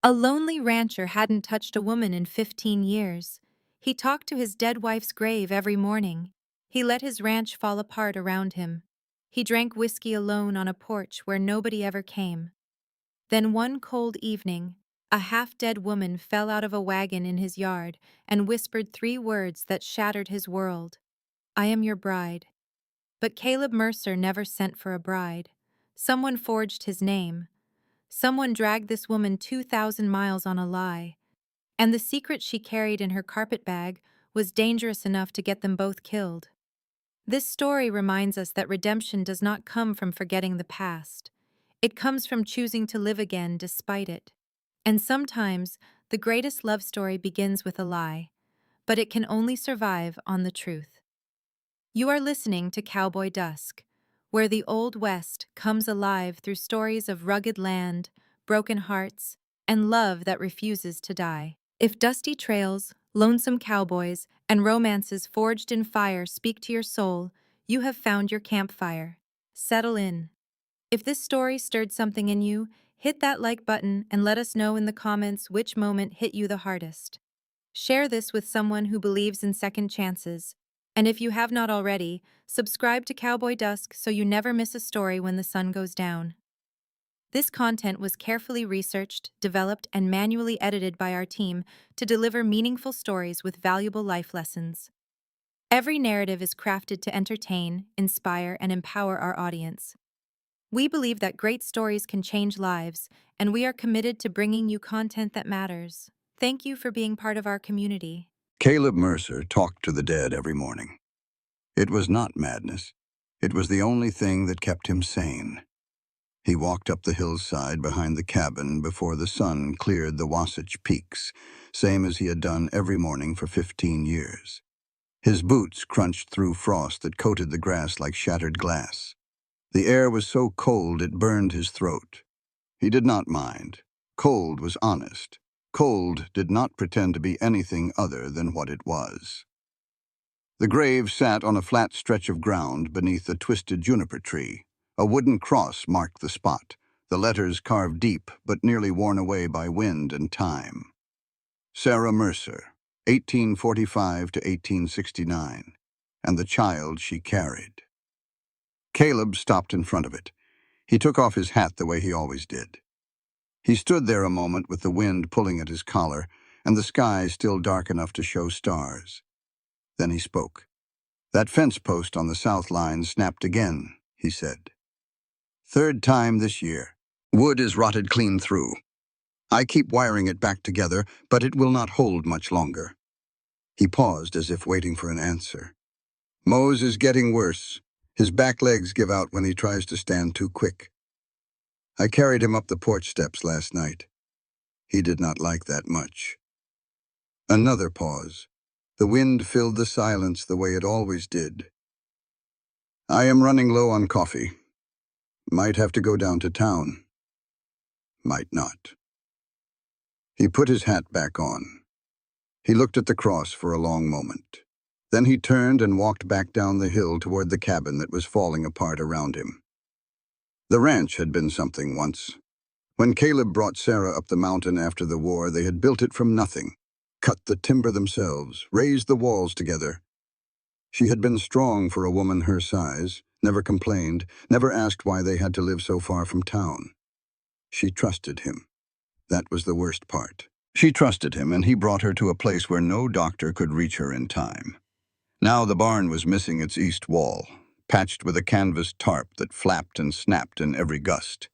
A lonely rancher hadn't touched a woman in 15 years. He talked to his dead wife's grave every morning. He let his ranch fall apart around him. He drank whiskey alone on a porch where nobody ever came. Then one cold evening, a half-dead woman fell out of a wagon in his yard and whispered 3 words that shattered his world. "I am your bride." But Caleb Mercer never sent for a bride. Someone forged his name. Someone dragged this woman 2,000 miles on a lie. And the secret she carried in her carpet bag was dangerous enough to get them both killed. This story reminds us that redemption does not come from forgetting the past. It comes from choosing to live again despite it. And sometimes, the greatest love story begins with a lie, but it can only survive on the truth. You are listening to Cowboy Dusk, where the Old West comes alive through stories of rugged land, broken hearts, and love that refuses to die. If dusty trails, lonesome cowboys, and romances forged in fire speak to your soul, you have found your campfire. Settle in. If this story stirred something in you, hit that like button and let us know in the comments which moment hit you the hardest. Share this with someone who believes in second chances. And if you have not already, subscribe to Cowboy Dusk so you never miss a story when the sun goes down. This content was carefully researched, developed, and manually edited by our team to deliver meaningful stories with valuable life lessons. Every narrative is crafted to entertain, inspire, and empower our audience. We believe that great stories can change lives, and we are committed to bringing you content that matters. Thank you for being part of our community. Caleb Mercer talked to the dead every morning. It was not madness. It was the only thing that kept him sane. He walked up the hillside behind the cabin before the sun cleared the Wasatch Peaks, same as he had done every morning for 15 years. His boots crunched through frost that coated the grass like shattered glass. The air was so cold it burned his throat. He did not mind. Cold was honest. Cold did not pretend to be anything other than what it was. The grave sat on a flat stretch of ground beneath a twisted juniper tree. A wooden cross marked the spot, the letters carved deep but nearly worn away by wind and time. Sarah Mercer, 1845 to 1869, and the child she carried. Caleb stopped in front of it. He took off his hat the way he always did. He stood there a moment with the wind pulling at his collar and the sky still dark enough to show stars. Then he spoke. "That fence post on the south line snapped again," he said. "Third time this year. Wood is rotted clean through. I keep wiring it back together, but it will not hold much longer." He paused as if waiting for an answer. "Mose is getting worse. His back legs give out when he tries to stand too quick. I carried him up the porch steps last night. He did not like that much." Another pause. The wind filled the silence the way it always did. "I am running low on coffee. Might have to go down to town. Might not." He put his hat back on. He looked at the cross for a long moment. Then he turned and walked back down the hill toward the cabin that was falling apart around him. The ranch had been something once. When Caleb brought Sarah up the mountain after the war, they had built it from nothing, cut the timber themselves, raised the walls together. She had been strong for a woman her size, never complained, never asked why they had to live so far from town. She trusted him. That was the worst part. She trusted him, and he brought her to a place where no doctor could reach her in time. Now the barn was missing its east wall, patched with a canvas tarp that flapped and snapped in every gust.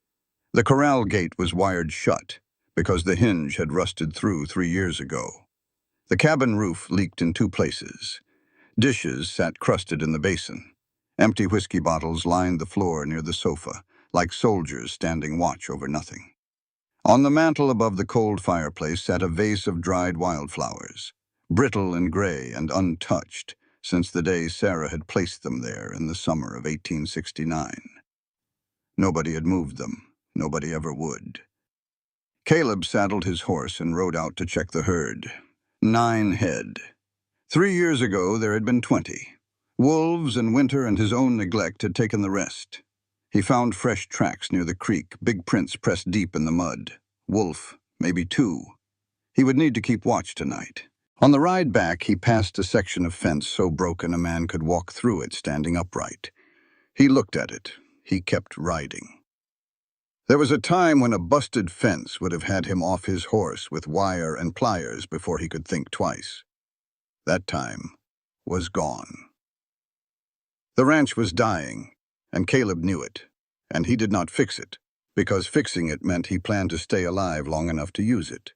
The corral gate was wired shut, because the hinge had rusted through 3 years ago. The cabin roof leaked in 2 places. Dishes sat crusted in the basin. Empty whiskey bottles lined the floor near the sofa, like soldiers standing watch over nothing. On the mantel above the cold fireplace sat a vase of dried wildflowers, brittle and gray and untouched since the day Sarah had placed them there in the summer of 1869. Nobody had moved them. Nobody ever would. Caleb saddled his horse and rode out to check the herd. 9 head. 3 years ago there had been 20. Wolves and winter and his own neglect had taken the rest. He found fresh tracks near the creek, big prints pressed deep in the mud. Wolf, maybe 2. He would need to keep watch tonight. On the ride back, he passed a section of fence so broken a man could walk through it standing upright. He looked at it. He kept riding. There was a time when a busted fence would have had him off his horse with wire and pliers before he could think twice. That time was gone. The ranch was dying, and Caleb knew it, and he did not fix it, because fixing it meant he planned to stay alive long enough to use it.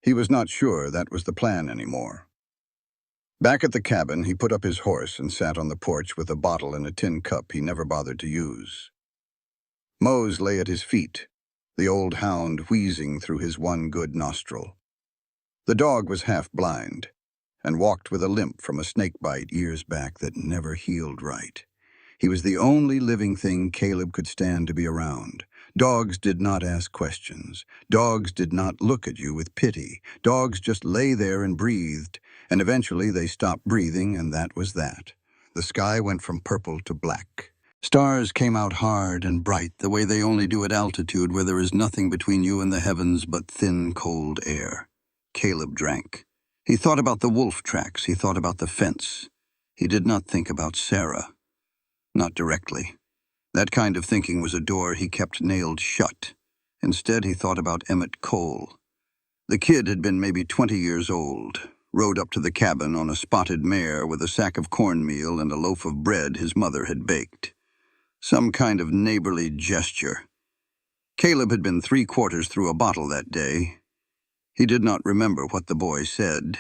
He was not sure that was the plan anymore. Back at the cabin, he put up his horse and sat on the porch with a bottle and a tin cup he never bothered to use. Mose lay at his feet, the old hound wheezing through his one good nostril. The dog was half blind and walked with a limp from a snake bite years back that never healed right. He was the only living thing Caleb could stand to be around. Dogs did not ask questions. Dogs did not look at you with pity. Dogs just lay there and breathed, and eventually they stopped breathing, and that was that. The sky went from purple to black. Stars came out hard and bright, the way they only do at altitude where there is nothing between you and the heavens but thin, cold air. Caleb drank. He thought about the wolf tracks. He thought about the fence. He did not think about Sarah. Not directly. That kind of thinking was a door he kept nailed shut. Instead, he thought about Emmett Cole. The kid had been maybe 20 years old, rode up to the cabin on a spotted mare with a sack of cornmeal and a loaf of bread his mother had baked. Some kind of neighborly gesture. Caleb had been 3/4 through a bottle that day. He did not remember what the boy said.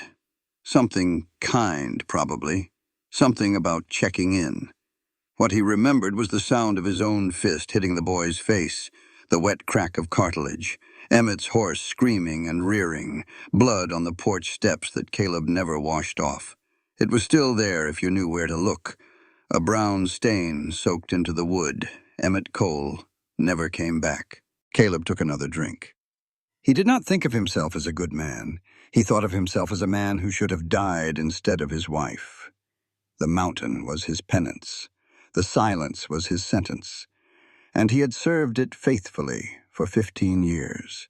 Something kind, probably. Something about checking in. What he remembered was the sound of his own fist hitting the boy's face, the wet crack of cartilage, Emmett's horse screaming and rearing, blood on the porch steps that Caleb never washed off. It was still there if you knew where to look. A brown stain soaked into the wood. Emmett Cole never came back. Caleb took another drink. He did not think of himself as a good man. He thought of himself as a man who should have died instead of his wife. The mountain was his penance. The silence was his sentence. And he had served it faithfully for 15 years.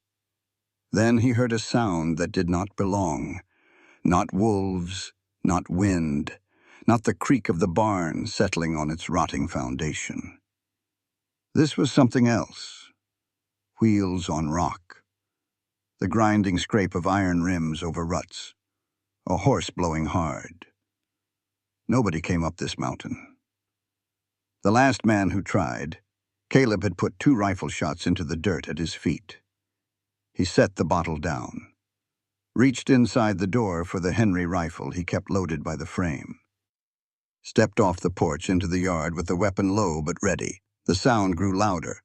Then he heard a sound that did not belong. Not wolves, not wind, not the creak of the barn settling on its rotting foundation. This was something else. Wheels on rock. The grinding scrape of iron rims over ruts. A horse blowing hard. Nobody came up this mountain. The last man who tried, Caleb had put 2 rifle shots into the dirt at his feet. He set the bottle down. Reached inside the door for the Henry rifle he kept loaded by the frame. Stepped off the porch into the yard with the weapon low but ready. The sound grew louder.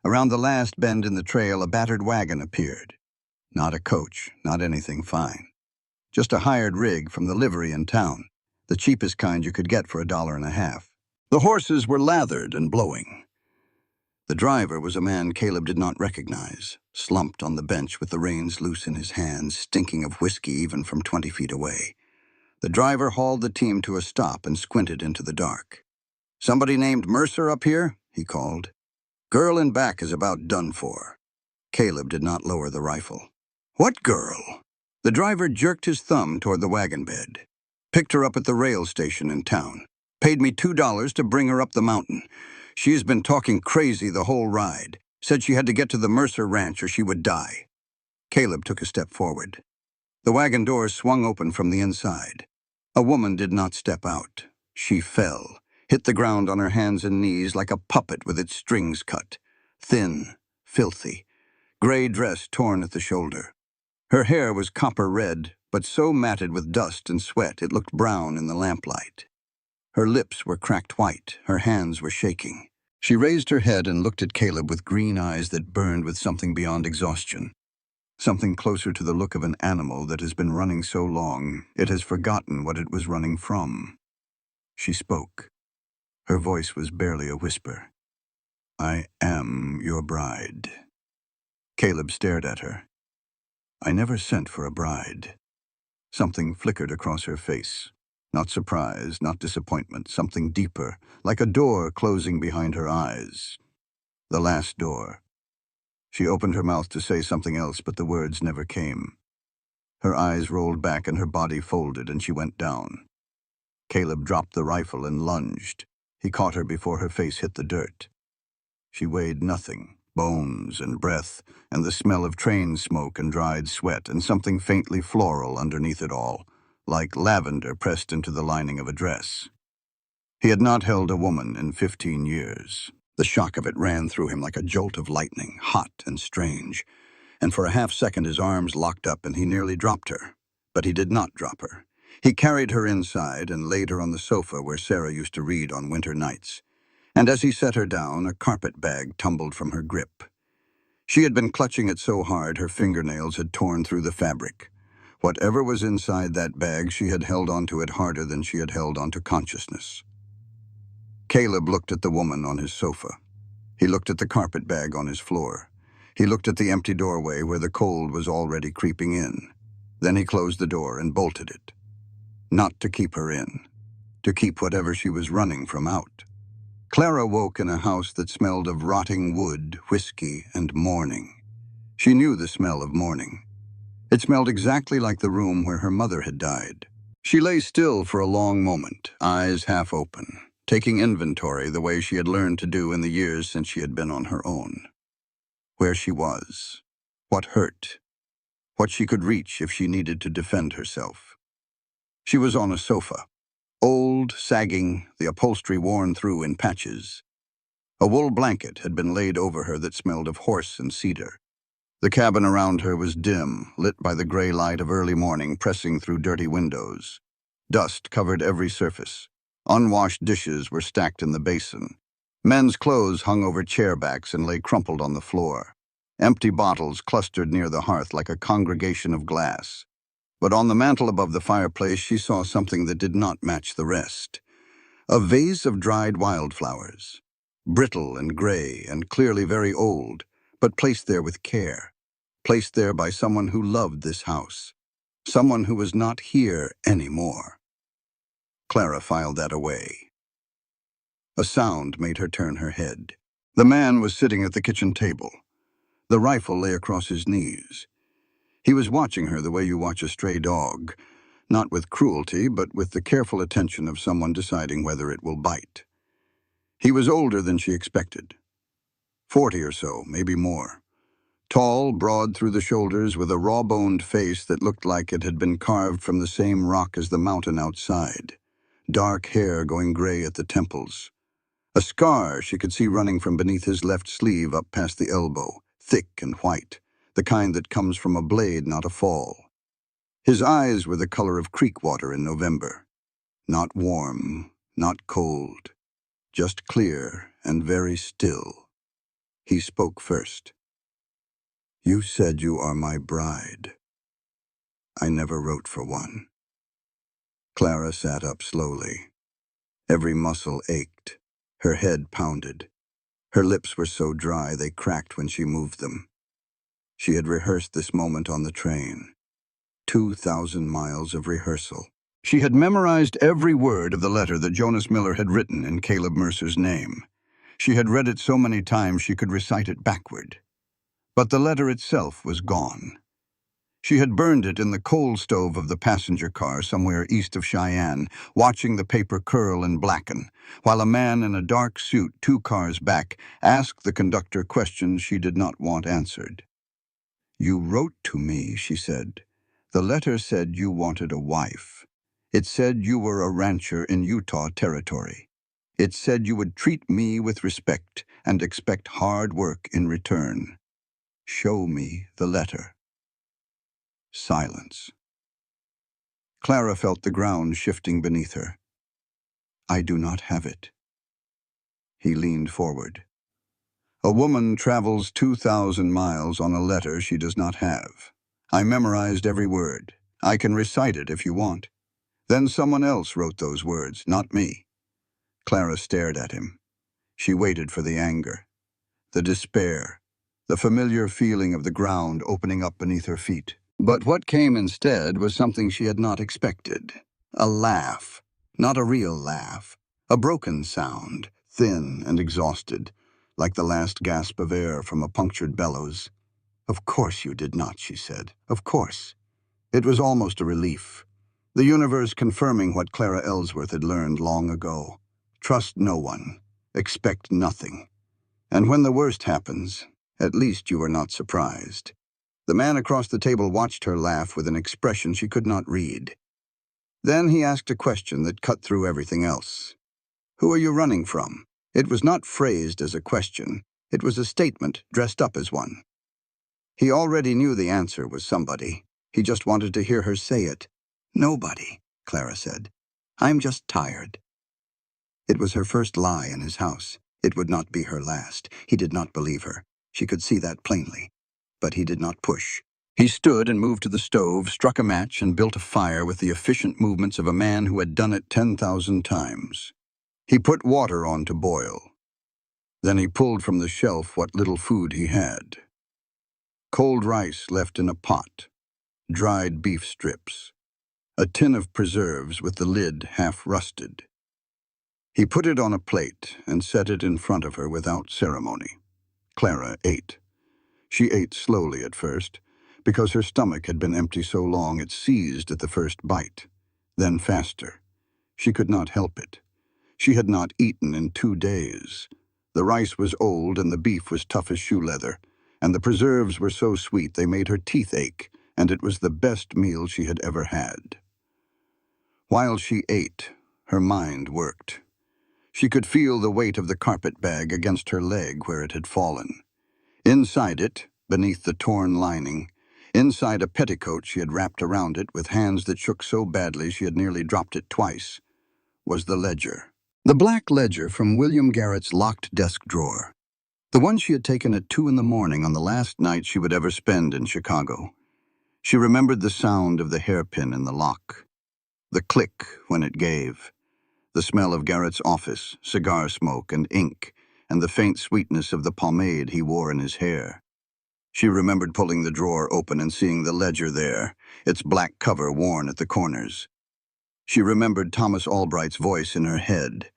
Around the last bend in the trail, a battered wagon appeared. Not a coach, not anything fine. Just a hired rig from the livery in town, the cheapest kind you could get for $1.50. The horses were lathered and blowing. The driver was a man Caleb did not recognize, slumped on the bench with the reins loose in his hands, stinking of whiskey even from 20 feet away. The driver hauled the team to a stop and squinted into the dark. "Somebody named Mercer up here?" he called. "Girl in back is about done for." Caleb did not lower the rifle. "What girl?" The driver jerked his thumb toward the wagon bed. "Picked her up at the rail station in town. Paid me $2 to bring her up the mountain. She has been talking crazy the whole ride. Said she had to get to the Mercer ranch or she would die." Caleb took a step forward. The wagon doors swung open from the inside. A woman did not step out. She fell, hit the ground on her hands and knees like a puppet with its strings cut. Thin, filthy, gray dress torn at the shoulder. Her hair was copper red, but so matted with dust and sweat it looked brown in the lamplight. Her lips were cracked white, her hands were shaking. She raised her head and looked at Caleb with green eyes that burned with something beyond exhaustion. Something closer to the look of an animal that has been running so long it has forgotten what it was running from. She spoke. Her voice was barely a whisper. "I am your bride." Caleb stared at her. "I never sent for a bride." Something flickered across her face. Not surprise, not disappointment, something deeper, like a door closing behind her eyes. The last door. She opened her mouth to say something else, but the words never came. Her eyes rolled back and her body folded, and she went down. Caleb dropped the rifle and lunged. He caught her before her face hit the dirt. She weighed nothing, bones and breath, and the smell of train smoke and dried sweat, and something faintly floral underneath it all, like lavender pressed into the lining of a dress. He had not held a woman in 15 years. The shock of it ran through him like a jolt of lightning, hot and strange, and for a half-second his arms locked up and he nearly dropped her. But he did not drop her. He carried her inside and laid her on the sofa where Sarah used to read on winter nights. And as he set her down, a carpet bag tumbled from her grip. She had been clutching it so hard her fingernails had torn through the fabric. Whatever was inside that bag, she had held onto it harder than she had held onto consciousness. Caleb looked at the woman on his sofa. He looked at the carpet bag on his floor. He looked at the empty doorway where the cold was already creeping in. Then he closed the door and bolted it. Not to keep her in. To keep whatever she was running from out. Clara woke in a house that smelled of rotting wood, whiskey, and morning. She knew the smell of morning. It smelled exactly like the room where her mother had died. She lay still for a long moment, eyes half open, taking inventory the way she had learned to do in the years since she had been on her own. Where she was, what hurt, what she could reach if she needed to defend herself. She was on a sofa, old, sagging, the upholstery worn through in patches. A wool blanket had been laid over her that smelled of horse and cedar. The cabin around her was dim, lit by the gray light of early morning pressing through dirty windows. Dust covered every surface. Unwashed dishes were stacked in the basin. Men's clothes hung over chair backs and lay crumpled on the floor. Empty bottles clustered near the hearth like a congregation of glass. But on the mantel above the fireplace she saw something that did not match the rest. A vase of dried wildflowers. Brittle and gray and clearly very old, but placed there with care. Placed there by someone who loved this house. Someone who was not here anymore. Clara filed that away. A sound made her turn her head. The man was sitting at the kitchen table. The rifle lay across his knees. He was watching her the way you watch a stray dog, not with cruelty, but with the careful attention of someone deciding whether it will bite. He was older than she expected. 40 or so, maybe more. Tall, broad through the shoulders, with a raw-boned face that looked like it had been carved from the same rock as the mountain outside. Dark hair going gray at the temples. A scar she could see running from beneath his left sleeve up past the elbow, thick and white, the kind that comes from a blade, not a fall. His eyes were the color of creek water in November. Not warm, not cold, just clear and very still. He spoke first. "You said you are my bride. I never wrote for one." Clara sat up slowly. Every muscle ached. Her head pounded. Her lips were so dry they cracked when she moved them. She had rehearsed this moment on the train. 2,000 miles of rehearsal. She had memorized every word of the letter that Jonas Miller had written in Caleb Mercer's name. She had read it so many times she could recite it backward. But the letter itself was gone. She had burned it in the coal stove of the passenger car somewhere east of Cheyenne, watching the paper curl and blacken, while a man in a dark suit 2 cars back asked the conductor questions she did not want answered. "You wrote to me," she said. "The letter said you wanted a wife. It said you were a rancher in Utah Territory. It said you would treat me with respect and expect hard work in return. Show me the letter." Silence. Clara felt the ground shifting beneath her. "I do not have it." He leaned forward. "A woman travels 2,000 miles on a letter she does not have. I memorized every word. I can recite it if you want. Then someone else wrote those words, not me." Clara stared at him. She waited for the anger, the despair, the familiar feeling of the ground opening up beneath her feet. But what came instead was something she had not expected. A laugh. Not a real laugh. A broken sound, thin and exhausted. like the last gasp of air from a punctured bellows. "Of course you did not," she said. "Of course." It was almost a relief. The universe confirming what Clara Ellsworth had learned long ago. Trust no one. Expect nothing. And when the worst happens, at least you are not surprised. The man across the table watched her laugh with an expression she could not read. Then he asked a question that cut through everything else. "Who are you running from?" It was not phrased as a question. It was a statement dressed up as one. He already knew the answer was somebody. He just wanted to hear her say it. "Nobody," Clara said. "I'm just tired." It was her first lie in his house. It would not be her last. He did not believe her. She could see that plainly. But he did not push. He stood and moved to the stove, struck a match, and built a fire with the efficient movements of a man who had done it 10,000 times. He put water on to boil. Then he pulled from the shelf what little food he had. Cold rice left in a pot, dried beef strips, a tin of preserves with the lid half rusted. He put it on a plate and set it in front of her without ceremony. Clara ate. She ate slowly at first, because her stomach had been empty so long it seized at the first bite. Then faster. She could not help it. She had not eaten in 2 days. The rice was old and the beef was tough as shoe leather, and the preserves were so sweet they made her teeth ache, and it was the best meal she had ever had. While she ate, her mind worked. She could feel the weight of the carpet bag against her leg where it had fallen. Inside it, beneath the torn lining, inside a petticoat she had wrapped around it with hands that shook so badly she had nearly dropped it twice, was the ledger. The black ledger from William Garrett's locked desk drawer. The one she had taken at 2 in the morning on the last night she would ever spend in Chicago. She remembered the sound of the hairpin in the lock, the click when it gave, the smell of Garrett's office, cigar smoke and ink, and the faint sweetness of the pomade he wore in his hair. She remembered pulling the drawer open and seeing the ledger there, its black cover worn at the corners. She remembered Thomas Albright's voice in her head,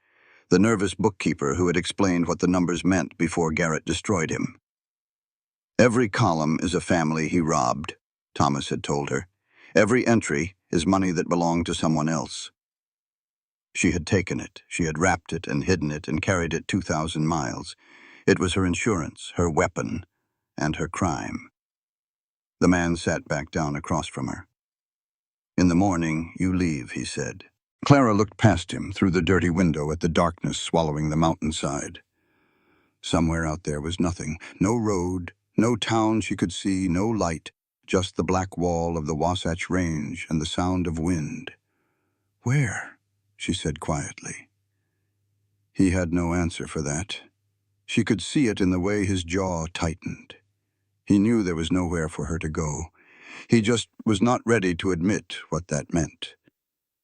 the nervous bookkeeper who had explained what the numbers meant before Garrett destroyed him. "Every column is a family he robbed," Thomas had told her. "Every entry is money that belonged to someone else." She had taken it, she had wrapped it and hidden it and carried it 2,000 miles. It was her insurance, her weapon, and her crime. The man sat back down across from her. "In the morning, you leave," he said. Clara looked past him through the dirty window at the darkness swallowing the mountainside. Somewhere out there was nothing, no road, no town she could see, no light, just the black wall of the Wasatch Range and the sound of wind. "Where?" she said quietly. He had no answer for that. She could see it in the way his jaw tightened. He knew there was nowhere for her to go. He just was not ready to admit what that meant.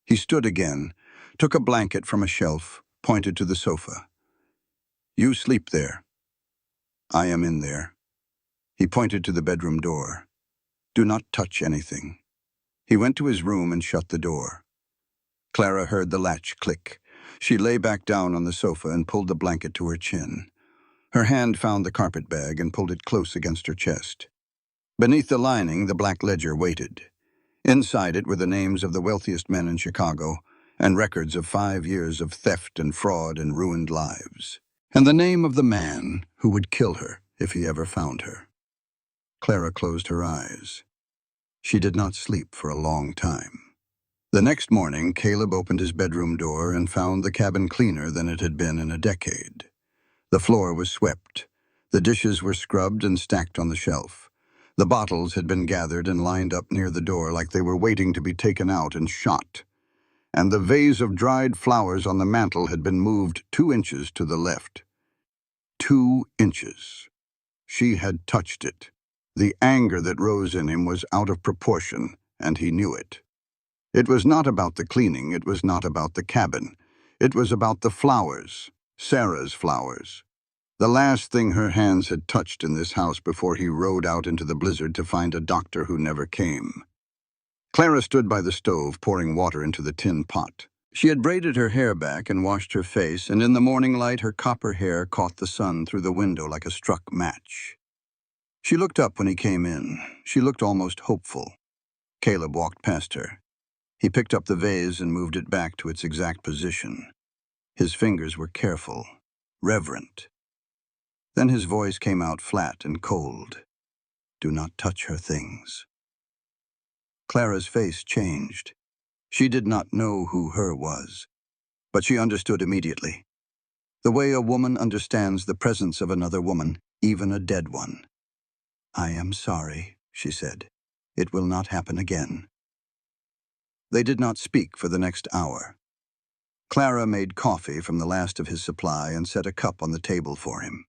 He stood again, took a blanket from a shelf, pointed to the sofa. "You sleep there. I am in there." He pointed to the bedroom door. "Do not touch anything." He went to his room and shut the door. Clara heard the latch click. She lay back down on the sofa and pulled the blanket to her chin. Her hand found the carpet bag and pulled it close against her chest. Beneath the lining, the black ledger waited. Inside it were the names of the wealthiest men in Chicago and records of 5 years of theft and fraud and ruined lives. And the name of the man who would kill her if he ever found her. Clara closed her eyes. She did not sleep for a long time. The next morning, Caleb opened his bedroom door and found the cabin cleaner than it had been in a decade. The floor was swept. The dishes were scrubbed and stacked on the shelf. The bottles had been gathered and lined up near the door like they were waiting to be taken out and shot. And the vase of dried flowers on the mantel had been moved 2 inches to the left. 2 inches. She had touched it. The anger that rose in him was out of proportion, and he knew it. It was not about the cleaning, it was not about the cabin. It was about the flowers, Sarah's flowers. The last thing her hands had touched in this house before he rode out into the blizzard to find a doctor who never came. Clara stood by the stove, pouring water into the tin pot. She had braided her hair back and washed her face, and in the morning light her copper hair caught the sun through the window like a struck match. She looked up when he came in. She looked almost hopeful. Caleb walked past her. He picked up the vase and moved it back to its exact position. His fingers were careful, reverent. Then his voice came out flat and cold. "Do not touch her things." Clara's face changed. She did not know who her was, but she understood immediately. The way a woman understands the presence of another woman, even a dead one. "I am sorry," she said. "It will not happen again." They did not speak for the next hour. Clara made coffee from the last of his supply and set a cup on the table for him.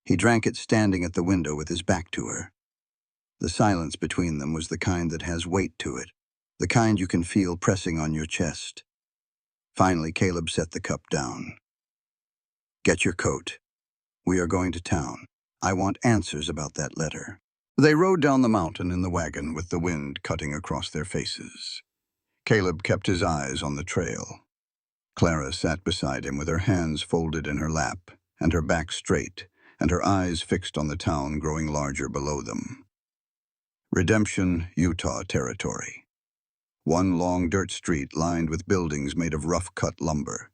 He drank it standing at the window with his back to her. The silence between them was the kind that has weight to it, the kind you can feel pressing on your chest. Finally, Caleb set the cup down. "Get your coat. We are going to town. I want answers about that letter." They rode down the mountain in the wagon with the wind cutting across their faces. Caleb kept his eyes on the trail. Clara sat beside him with her hands folded in her lap and her back straight and her eyes fixed on the town growing larger below them. Redemption, Utah territory. One long dirt street lined with buildings made of rough-cut lumber.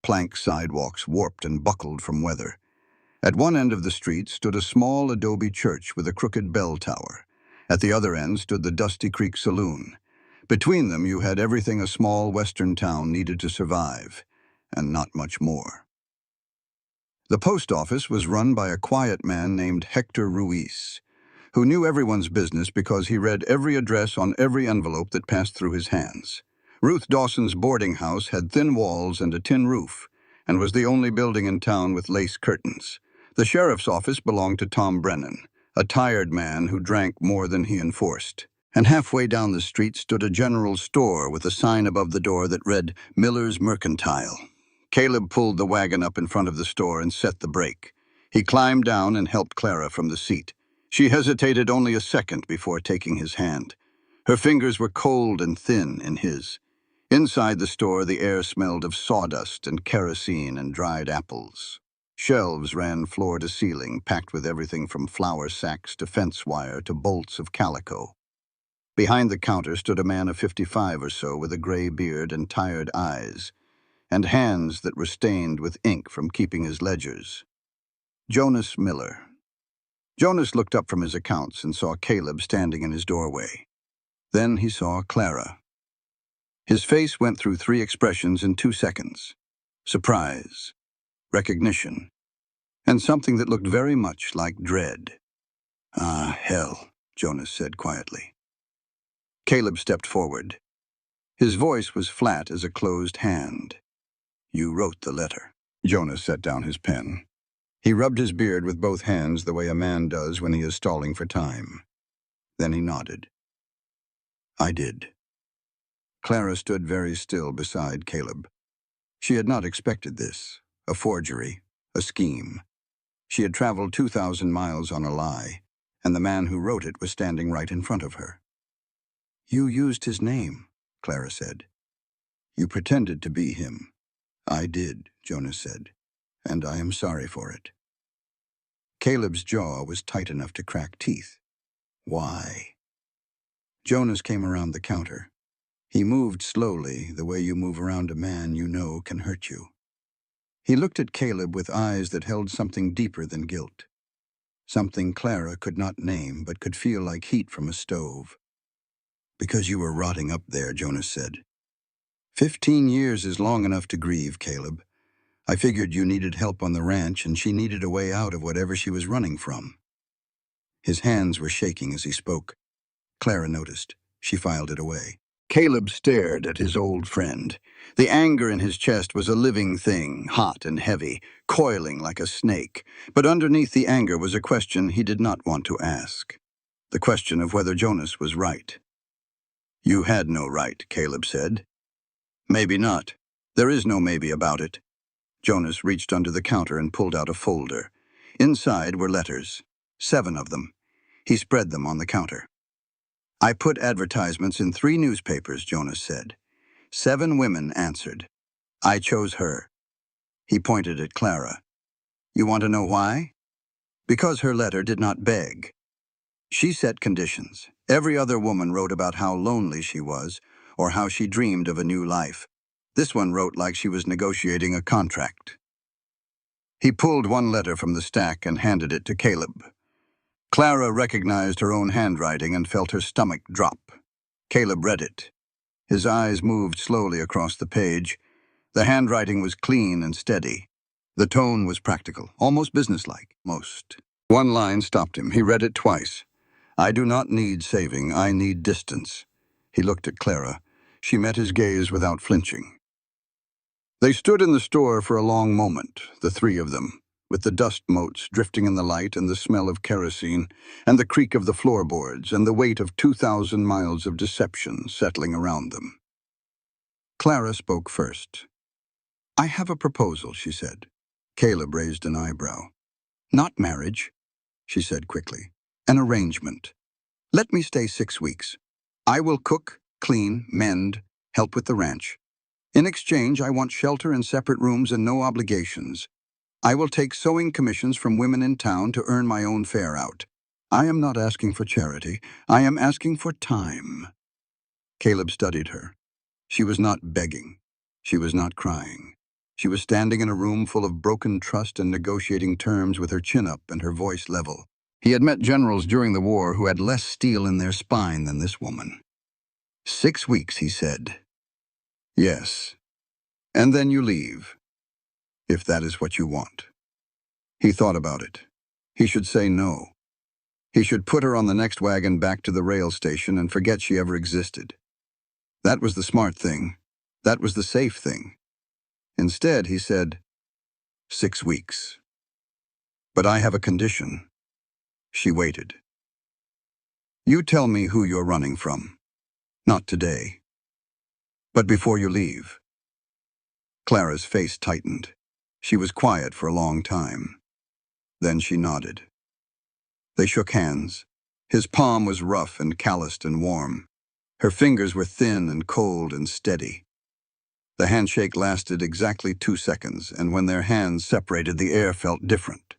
Plank sidewalks warped and buckled from weather. At one end of the street stood a small adobe church with a crooked bell tower. At the other end stood the Dusty Creek Saloon. Between them you had everything a small western town needed to survive, and not much more. The post office was run by a quiet man named Hector Ruiz, who knew everyone's business because he read every address on every envelope that passed through his hands. Ruth Dawson's boarding house had thin walls and a tin roof, and was the only building in town with lace curtains. The sheriff's office belonged to Tom Brennan, a tired man who drank more than he enforced. And halfway down the street stood a general store with a sign above the door that read Miller's Mercantile. Caleb pulled the wagon up in front of the store and set the brake. He climbed down and helped Clara from the seat. She hesitated only a second before taking his hand. Her fingers were cold and thin in his. Inside the store, the air smelled of sawdust and kerosene and dried apples. Shelves ran floor to ceiling, packed with everything from flour sacks to fence wire to bolts of calico. Behind the counter stood a man of 55 or so with a gray beard and tired eyes, and hands that were stained with ink from keeping his ledgers. Jonas Miller. Jonas looked up from his accounts and saw Caleb standing in his doorway. Then he saw Clara. His face went through 3 expressions in 2 seconds: surprise, recognition, and something that looked very much like dread. "Ah, hell," Jonas said quietly. Caleb stepped forward. His voice was flat as a closed hand. "You wrote the letter." Jonas set down his pen. He rubbed his beard with both hands the way a man does when he is stalling for time. Then he nodded. "I did." Clara stood very still beside Caleb. She had not expected this, a forgery, a scheme. She had traveled 2,000 miles on a lie, and the man who wrote it was standing right in front of her. "You used his name," Clara said. "You pretended to be him." "I did," Jonas said, "and I am sorry for it." Caleb's jaw was tight enough to crack teeth. "Why?" Jonas came around the counter. He moved slowly, the way you move around a man you know can hurt you. He looked at Caleb with eyes that held something deeper than guilt. Something Clara could not name, but could feel like heat from a stove. "Because you were rotting up there," Jonas said. 15 years is long enough to grieve, Caleb. I figured you needed help on the ranch, and she needed a way out of whatever she was running from. His hands were shaking as he spoke. Clara noticed. She filed it away. Caleb stared at his old friend. The anger in his chest was a living thing, hot and heavy, coiling like a snake. But underneath the anger was a question he did not want to ask. The question of whether Jonas was right. "You had no right," Caleb said. "Maybe not. There is no maybe about it." Jonas reached under the counter and pulled out a folder. Inside were letters, 7 of them. He spread them on the counter. "I put advertisements in 3 newspapers," Jonas said. 7 women answered. I chose her. He pointed at Clara. You want to know why? Because her letter did not beg. She set conditions. Every other woman wrote about how lonely she was, or how she dreamed of a new life. This one wrote like she was negotiating a contract. He pulled one letter from the stack and handed it to Caleb. Clara recognized her own handwriting and felt her stomach drop. Caleb read it. His eyes moved slowly across the page. The handwriting was clean and steady. The tone was practical, almost businesslike, most. One line stopped him. He read it twice. I do not need saving, I need distance. He looked at Clara. She met his gaze without flinching. They stood in the store for a long moment, the 3 of them, with the dust motes drifting in the light and the smell of kerosene, and the creak of the floorboards and the weight of 2,000 miles of deception settling around them. Clara spoke first. I have a proposal, she said. Caleb raised an eyebrow. Not marriage, she said quickly. An arrangement. Let me stay 6 weeks. I will cook, clean, mend, help with the ranch. In exchange, I want shelter and separate rooms and no obligations. I will take sewing commissions from women in town to earn my own fare out. I am not asking for charity. I am asking for time. Caleb studied her. She was not begging. She was not crying. She was standing in a room full of broken trust and negotiating terms with her chin up and her voice level. He had met generals during the war who had less steel in their spine than this woman. 6 weeks, he said. Yes. And then you leave, if that is what you want. He thought about it. He should say no. He should put her on the next wagon back to the rail station and forget she ever existed. That was the smart thing. That was the safe thing. Instead, he said, 6 weeks. But I have a condition. She waited. You tell me who you're running from. Not today. But before you leave. Clara's face tightened. She was quiet for a long time. Then she nodded. They shook hands. His palm was rough and calloused and warm. Her fingers were thin and cold and steady. The handshake lasted exactly 2 seconds, and when their hands separated, the air felt different,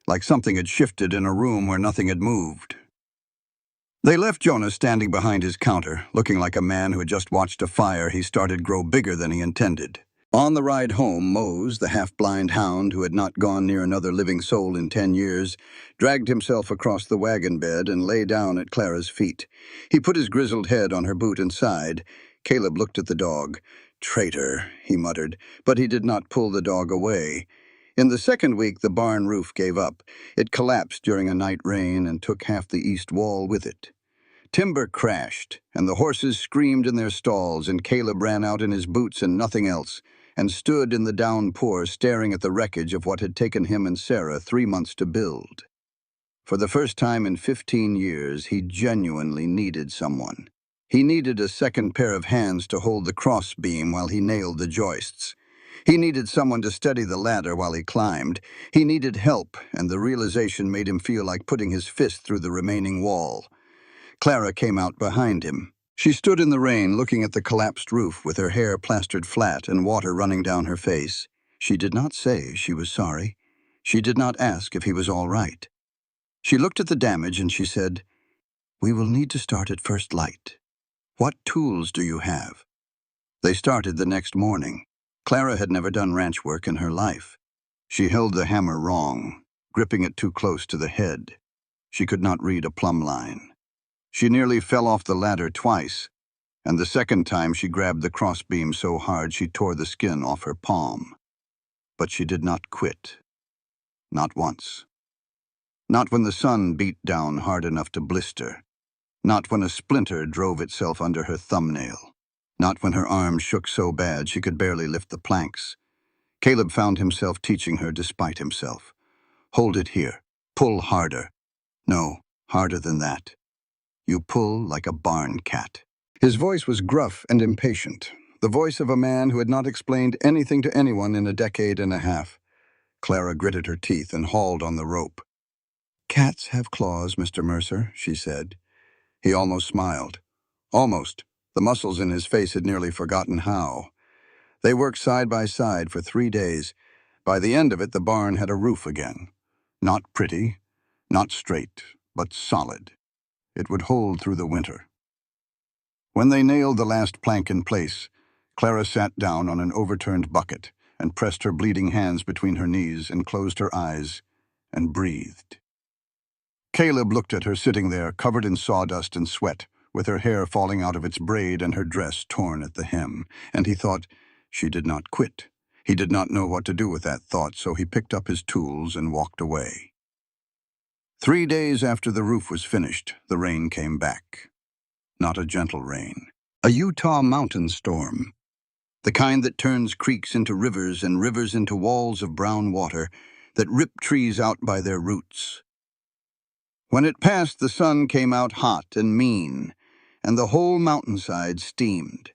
like something had shifted in a room where nothing had moved. They left Jonas standing behind his counter, looking like a man who had just watched a fire he started grow bigger than he intended. On the ride home, Mose, the half-blind hound who had not gone near another living soul in 10 years, dragged himself across the wagon bed and lay down at Clara's feet. He put his grizzled head on her boot and sighed. Caleb looked at the dog. Traitor, he muttered, but he did not pull the dog away. In the second week, the barn roof gave up. It collapsed during a night rain and took half the east wall with it. Timber crashed, and the horses screamed in their stalls, and Caleb ran out in his boots and nothing else, and stood in the downpour staring at the wreckage of what had taken him and Sarah 3 months to build. For the first time in 15 years, he genuinely needed someone. He needed a second pair of hands to hold the crossbeam while he nailed the joists. He needed someone to steady the ladder while he climbed. He needed help, and the realization made him feel like putting his fist through the remaining wall. Clara came out behind him. She stood in the rain looking at the collapsed roof with her hair plastered flat and water running down her face. She did not say she was sorry. She did not ask if he was all right. She looked at the damage and she said, We will need to start at first light. What tools do you have? They started the next morning. Clara had never done ranch work in her life. She held the hammer wrong, gripping it too close to the head. She could not read a plumb line. She nearly fell off the ladder twice, and the second time she grabbed the crossbeam so hard she tore the skin off her palm. But she did not quit. Not once. Not when the sun beat down hard enough to blister. Not when a splinter drove itself under her thumbnail. Not when her arm shook so bad she could barely lift the planks. Caleb found himself teaching her despite himself. Hold it here. Pull harder. No, harder than that. You pull like a barn cat. His voice was gruff and impatient, the voice of a man who had not explained anything to anyone in a decade and a half. Clara gritted her teeth and hauled on the rope. Cats have claws, Mr. Mercer, she said. He almost smiled. Almost. The muscles in his face had nearly forgotten how. They worked side by side for 3 days. By the end of it, the barn had a roof again. Not pretty, not straight, but solid. It would hold through the winter. When they nailed the last plank in place, Clara sat down on an overturned bucket and pressed her bleeding hands between her knees and closed her eyes and breathed. Caleb looked at her sitting there, covered in sawdust and sweat, with her hair falling out of its braid and her dress torn at the hem, and he thought, she did not quit. He did not know what to do with that thought, so he picked up his tools and walked away. 3 days after the roof was finished, the rain came back. Not a gentle rain. A Utah mountain storm. The kind that turns creeks into rivers and rivers into walls of brown water that rip trees out by their roots. When it passed, the sun came out hot and mean, and the whole mountainside steamed.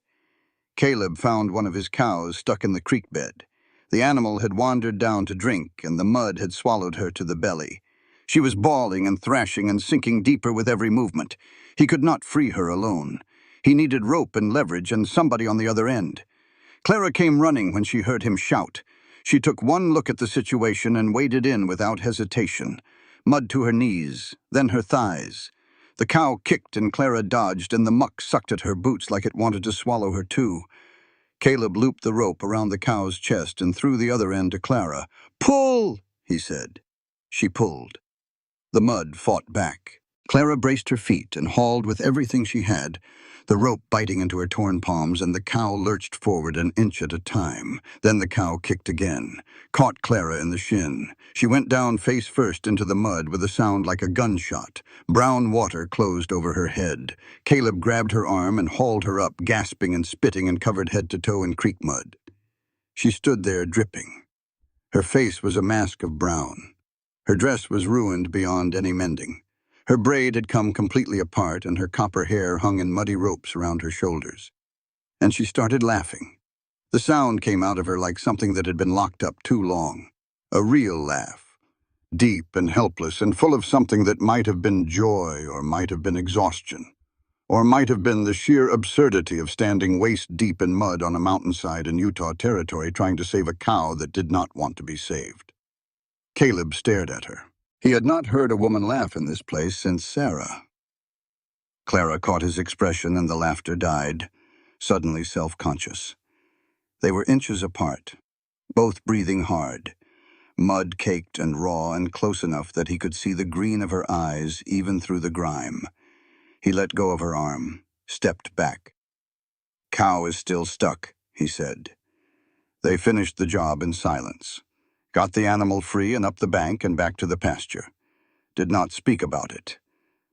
Caleb found one of his cows stuck in the creek bed. The animal had wandered down to drink, and the mud had swallowed her to the belly. She was bawling and thrashing and sinking deeper with every movement. He could not free her alone. He needed rope and leverage and somebody on the other end. Clara came running when she heard him shout. She took one look at the situation and waded in without hesitation. Mud to her knees, then her thighs. The cow kicked and Clara dodged, and the muck sucked at her boots like it wanted to swallow her too. Caleb looped the rope around the cow's chest and threw the other end to Clara. "Pull!" he said. She pulled. The mud fought back. Clara braced her feet and hauled with everything she had, the rope biting into her torn palms, and the cow lurched forward an inch at a time. Then the cow kicked again, caught Clara in the shin. She went down face first into the mud with a sound like a gunshot. Brown water closed over her head. Caleb grabbed her arm and hauled her up, gasping and spitting and covered head to toe in creek mud. She stood there dripping. Her face was a mask of brown. Her dress was ruined beyond any mending. Her braid had come completely apart, and her copper hair hung in muddy ropes around her shoulders. And she started laughing. The sound came out of her like something that had been locked up too long. A real laugh. Deep and helpless and full of something that might have been joy or might have been exhaustion. Or might have been the sheer absurdity of standing waist-deep in mud on a mountainside in Utah territory trying to save a cow that did not want to be saved. Caleb stared at her. He had not heard a woman laugh in this place since Sarah. Clara caught his expression and the laughter died, suddenly self-conscious. They were inches apart, both breathing hard, mud-caked and raw and close enough that he could see the green of her eyes even through the grime. He let go of her arm, stepped back. "Cow is still stuck," he said. They finished the job in silence. Got the animal free and up the bank and back to the pasture. Did not speak about it.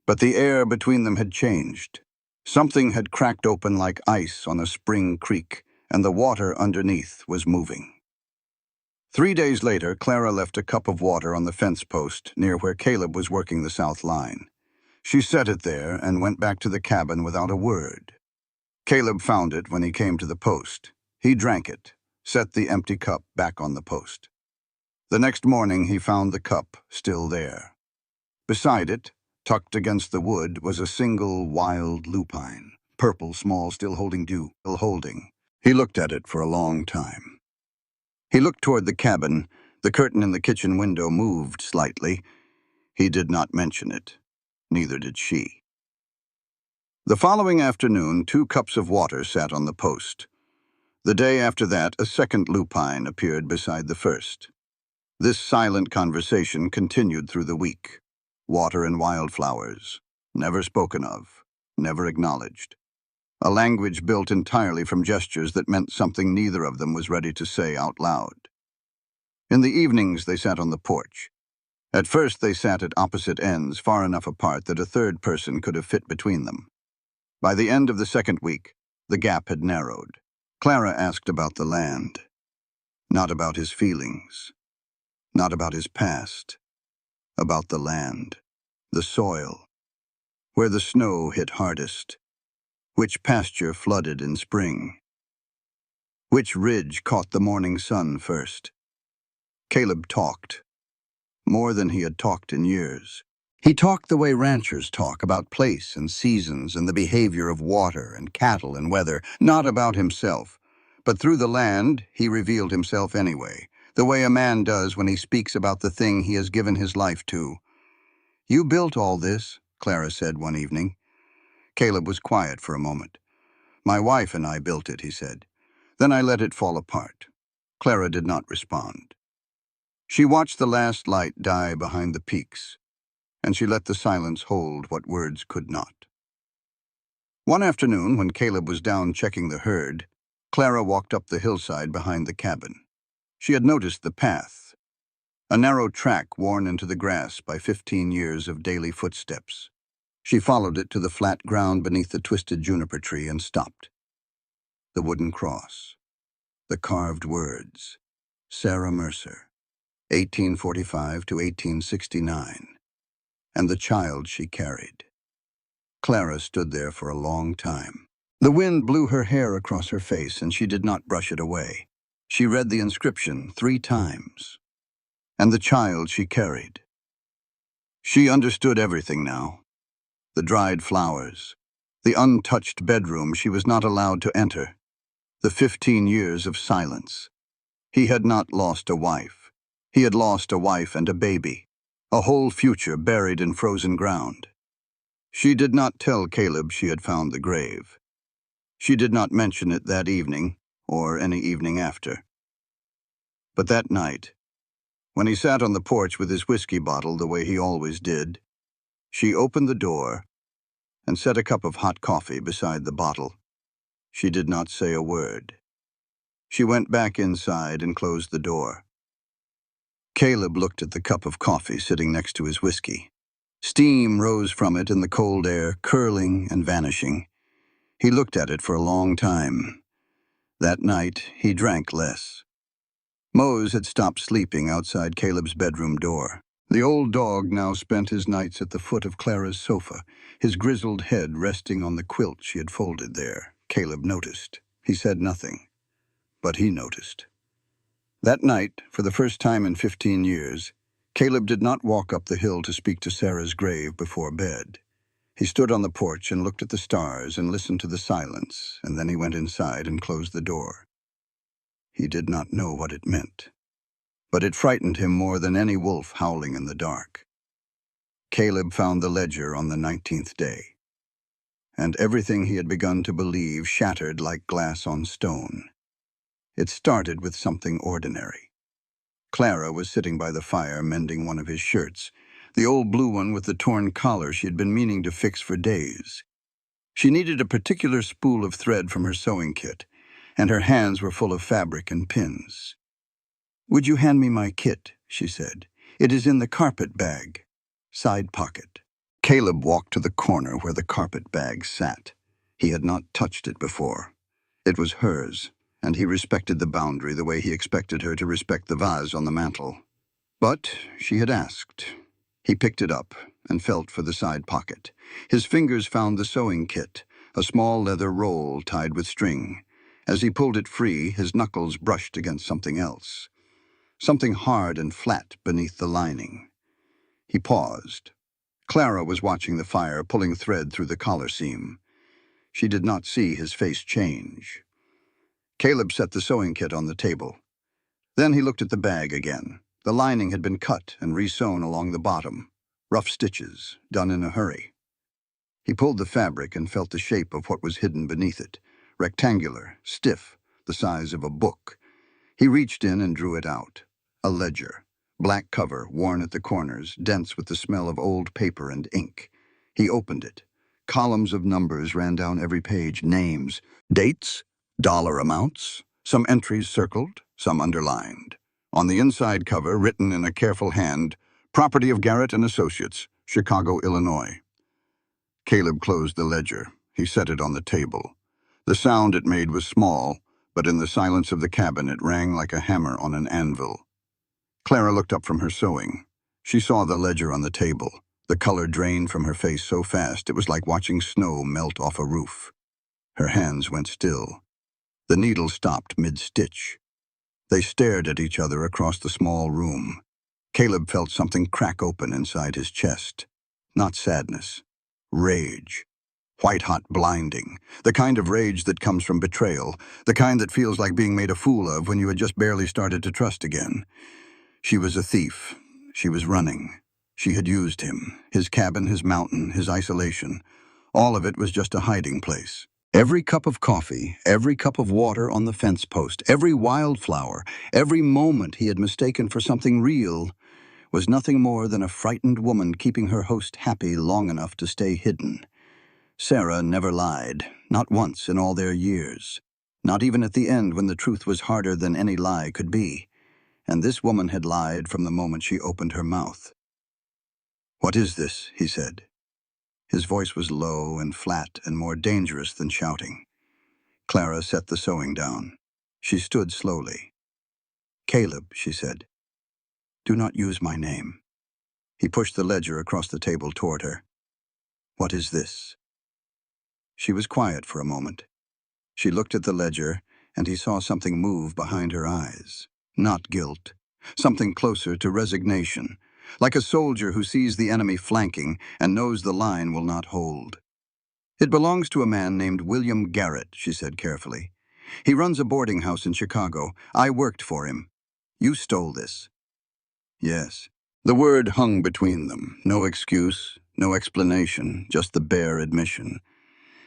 But the air between them had changed. Something had cracked open like ice on a spring creek, and the water underneath was moving. 3 days later, Clara left a cup of water on the fence post near where Caleb was working the south line. She set it there and went back to the cabin without a word. Caleb found it when he came to the post. He drank it, set the empty cup back on the post. The next morning he found the cup still there. Beside it, tucked against the wood, was a single wild lupine, purple, small, still holding dew, still holding. He looked at it for a long time. He looked toward the cabin. The curtain in the kitchen window moved slightly. He did not mention it. Neither did she. The following afternoon, 2 cups of water sat on the post. The day after that, a second lupine appeared beside the first. This silent conversation continued through the week. Water and wildflowers, never spoken of, never acknowledged. A language built entirely from gestures that meant something neither of them was ready to say out loud. In the evenings, they sat on the porch. At first, they sat at opposite ends, far enough apart that a third person could have fit between them. By the end of the second week, the gap had narrowed. Clara asked about the land, not about his feelings. Not about his past, about the land, the soil, where the snow hit hardest, which pasture flooded in spring, which ridge caught the morning sun first. Caleb talked, more than he had talked in years. He talked the way ranchers talk about place and seasons and the behavior of water and cattle and weather, not about himself. But through the land, he revealed himself anyway, the way a man does when he speaks about the thing he has given his life to. "You built all this," Clara said one evening. Caleb was quiet for a moment. "My wife and I built it," he said. "Then I let it fall apart." Clara did not respond. She watched the last light die behind the peaks, and she let the silence hold what words could not. One afternoon, when Caleb was down checking the herd, Clara walked up the hillside behind the cabin. She had noticed the path, a narrow track worn into the grass by 15 years of daily footsteps. She followed it to the flat ground beneath the twisted juniper tree and stopped. The wooden cross, the carved words, Sarah Mercer, 1845 to 1869, and the child she carried. Clara stood there for a long time. The wind blew her hair across her face, and she did not brush it away. She read the inscription 3 times. And the child she carried. She understood everything now. The dried flowers, the untouched bedroom she was not allowed to enter, the 15 years of silence. He had not lost a wife. He had lost a wife and a baby, a whole future buried in frozen ground. She did not tell Caleb she had found the grave. She did not mention it that evening, or any evening after. But that night, when he sat on the porch with his whiskey bottle the way he always did, she opened the door and set a cup of hot coffee beside the bottle. She did not say a word. She went back inside and closed the door. Caleb looked at the cup of coffee sitting next to his whiskey. Steam rose from it in the cold air, curling and vanishing. He looked at it for a long time. That night, he drank less. Mose had stopped sleeping outside Caleb's bedroom door. The old dog now spent his nights at the foot of Clara's sofa, his grizzled head resting on the quilt she had folded there. Caleb noticed. He said nothing, but he noticed. That night, for the first time in 15 years, Caleb did not walk up the hill to speak to Sarah's grave before bed. He stood on the porch and looked at the stars and listened to the silence, and then he went inside and closed the door. He did not know what it meant, but it frightened him more than any wolf howling in the dark. Caleb found the ledger on the 19th day, and everything he had begun to believe shattered like glass on stone. It started with something ordinary. Clara was sitting by the fire mending one of his shirts, the old blue one with the torn collar she had been meaning to fix for days. She needed a particular spool of thread from her sewing kit, and her hands were full of fabric and pins. "Would you hand me my kit?" she said. "It is in the carpet bag." Side pocket. Caleb walked to the corner where the carpet bag sat. He had not touched it before. It was hers, and he respected the boundary the way he expected her to respect the vase on the mantel. But she had asked. He picked it up and felt for the side pocket. His fingers found the sewing kit, a small leather roll tied with string. As he pulled it free, his knuckles brushed against something else, something hard and flat beneath the lining. He paused. Clara was watching the fire, pulling thread through the collar seam. She did not see his face change. Caleb set the sewing kit on the table. Then he looked at the bag again. The lining had been cut and re-sewn along the bottom, rough stitches, done in a hurry. He pulled the fabric and felt the shape of what was hidden beneath it, rectangular, stiff, the size of a book. He reached in and drew it out. A ledger, black cover, worn at the corners, dense with the smell of old paper and ink. He opened it. Columns of numbers ran down every page, names, dates, dollar amounts, some entries circled, some underlined. On the inside cover, written in a careful hand, "Property of Garrett and Associates, Chicago, Illinois." Caleb closed the ledger. He set it on the table. The sound it made was small, but in the silence of the cabin it rang like a hammer on an anvil. Clara looked up from her sewing. She saw the ledger on the table. The color drained from her face so fast it was like watching snow melt off a roof. Her hands went still. The needle stopped mid-stitch. They stared at each other across the small room. Caleb felt something crack open inside his chest. Not sadness. Rage. White-hot blinding. The kind of rage that comes from betrayal. The kind that feels like being made a fool of when you had just barely started to trust again. She was a thief. She was running. She had used him. His cabin, his mountain, his isolation. All of it was just a hiding place. Every cup of coffee, every cup of water on the fence post, every wildflower, every moment he had mistaken for something real was nothing more than a frightened woman keeping her host happy long enough to stay hidden. Sarah never lied, not once in all their years. Not even at the end when the truth was harder than any lie could be. And this woman had lied from the moment she opened her mouth. "What is this?" he said. His voice was low and flat and more dangerous than shouting. Clara set the sewing down. She stood slowly. "Caleb," she said, "do not use my name." He pushed the ledger across the table toward her. "What is this?" She was quiet for a moment. She looked at the ledger, and he saw something move behind her eyes. Not guilt. Something closer to resignation. Like a soldier who sees the enemy flanking and knows the line will not hold. "It belongs to a man named William Garrett," she said carefully. "He runs a boarding house in Chicago. I worked for him. You stole this." "Yes." The word hung between them. No excuse, no explanation, just the bare admission.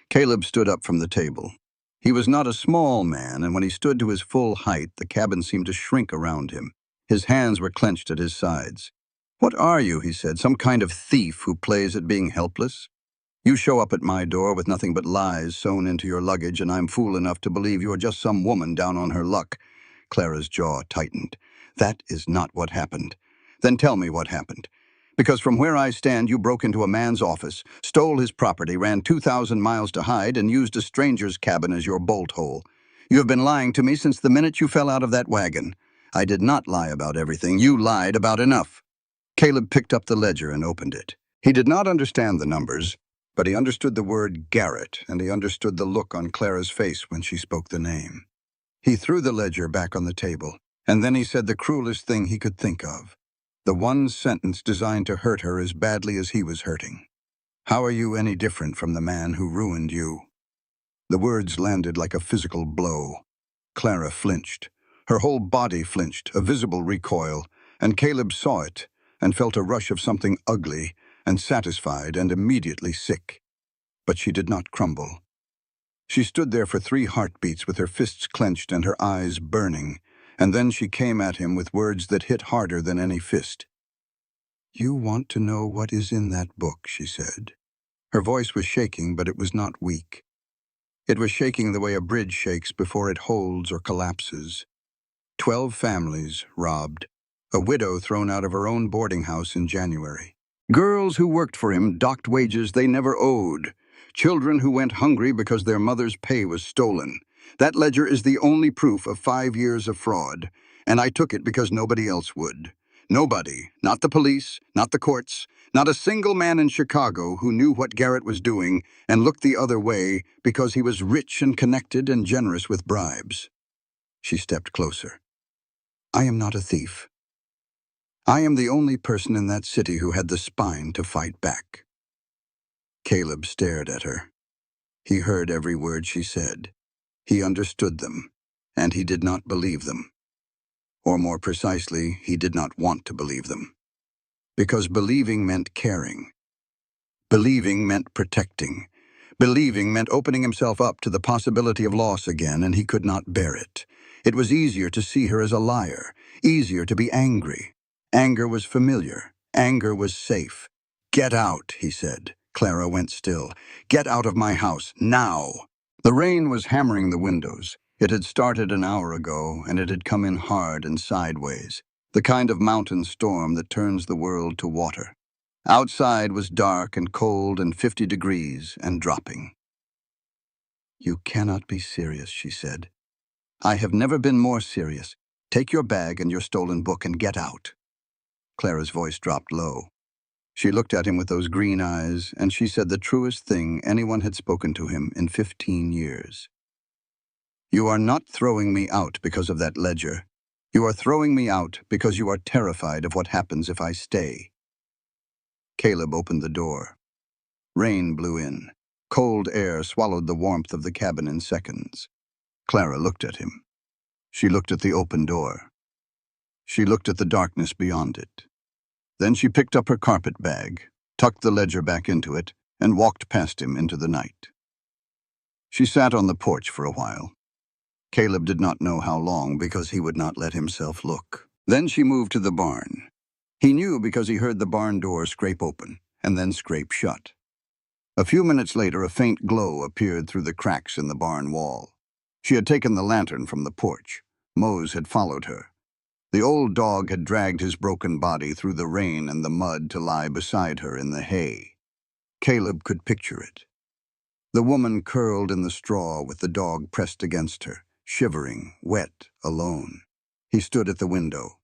Caleb stood up from the table. He was not a small man, and when he stood to his full height, the cabin seemed to shrink around him. His hands were clenched at his sides. "What are you?" he said, "some kind of thief who plays at being helpless? You show up at my door with nothing but lies sewn into your luggage, and I'm fool enough to believe you're just some woman down on her luck." Clara's jaw tightened. "That is not what happened." "Then tell me what happened. Because from where I stand, you broke into a man's office, stole his property, ran 2,000 miles to hide, and used a stranger's cabin as your bolt hole. You have been lying to me since the minute you fell out of that wagon. I did not lie about everything. You lied about enough." Caleb picked up the ledger and opened it. He did not understand the numbers, but he understood the word Garrett, and he understood the look on Clara's face when she spoke the name. He threw the ledger back on the table, and then he said the cruelest thing he could think of. The one sentence designed to hurt her as badly as he was hurting. "How are you any different from the man who ruined you?" The words landed like a physical blow. Clara flinched. Her whole body flinched, a visible recoil, and Caleb saw it and felt a rush of something ugly and satisfied and immediately sick. But she did not crumble. She stood there for 3 heartbeats with her fists clenched and her eyes burning, and then she came at him with words that hit harder than any fist. "You want to know what is in that book," she said. Her voice was shaking, but it was not weak. It was shaking the way a bridge shakes before it holds or collapses. 12 families robbed. A widow thrown out of her own boarding house in January. Girls who worked for him docked wages they never owed. Children who went hungry because their mother's pay was stolen. That ledger is the only proof of 5 years of fraud, and I took it because nobody else would. Nobody, not the police, not the courts, not a single man in Chicago who knew what Garrett was doing and looked the other way because he was rich and connected and generous with bribes. She stepped closer. "I am not a thief. I am the only person in that city who had the spine to fight back." Caleb stared at her. He heard every word she said. He understood them, and he did not believe them. Or more precisely, he did not want to believe them. Because believing meant caring. Believing meant protecting. Believing meant opening himself up to the possibility of loss again, and he could not bear it. It was easier to see her as a liar, easier to be angry. Anger was familiar. Anger was safe. "Get out," he said. Clara went still. "Get out of my house, now." The rain was hammering the windows. It had started an hour ago, and it had come in hard and sideways, the kind of mountain storm that turns the world to water. Outside was dark and cold and 50 degrees and dropping. "You cannot be serious," she said. "I have never been more serious. Take your bag and your stolen book and get out." Clara's voice dropped low. She looked at him with those green eyes, and she said the truest thing anyone had spoken to him in 15 years. "You are not throwing me out because of that ledger. You are throwing me out because you are terrified of what happens if I stay." Caleb opened the door. Rain blew in. Cold air swallowed the warmth of the cabin in seconds. Clara looked at him. She looked at the open door. She looked at the darkness beyond it. Then she picked up her carpet bag, tucked the ledger back into it, and walked past him into the night. She sat on the porch for a while. Caleb did not know how long because he would not let himself look. Then she moved to the barn. He knew because he heard the barn door scrape open and then scrape shut. A few minutes later, a faint glow appeared through the cracks in the barn wall. She had taken the lantern from the porch. Mose had followed her. The old dog had dragged his broken body through the rain and the mud to lie beside her in the hay. Caleb could picture it. The woman curled in the straw with the dog pressed against her, shivering, wet, alone. He stood at the window.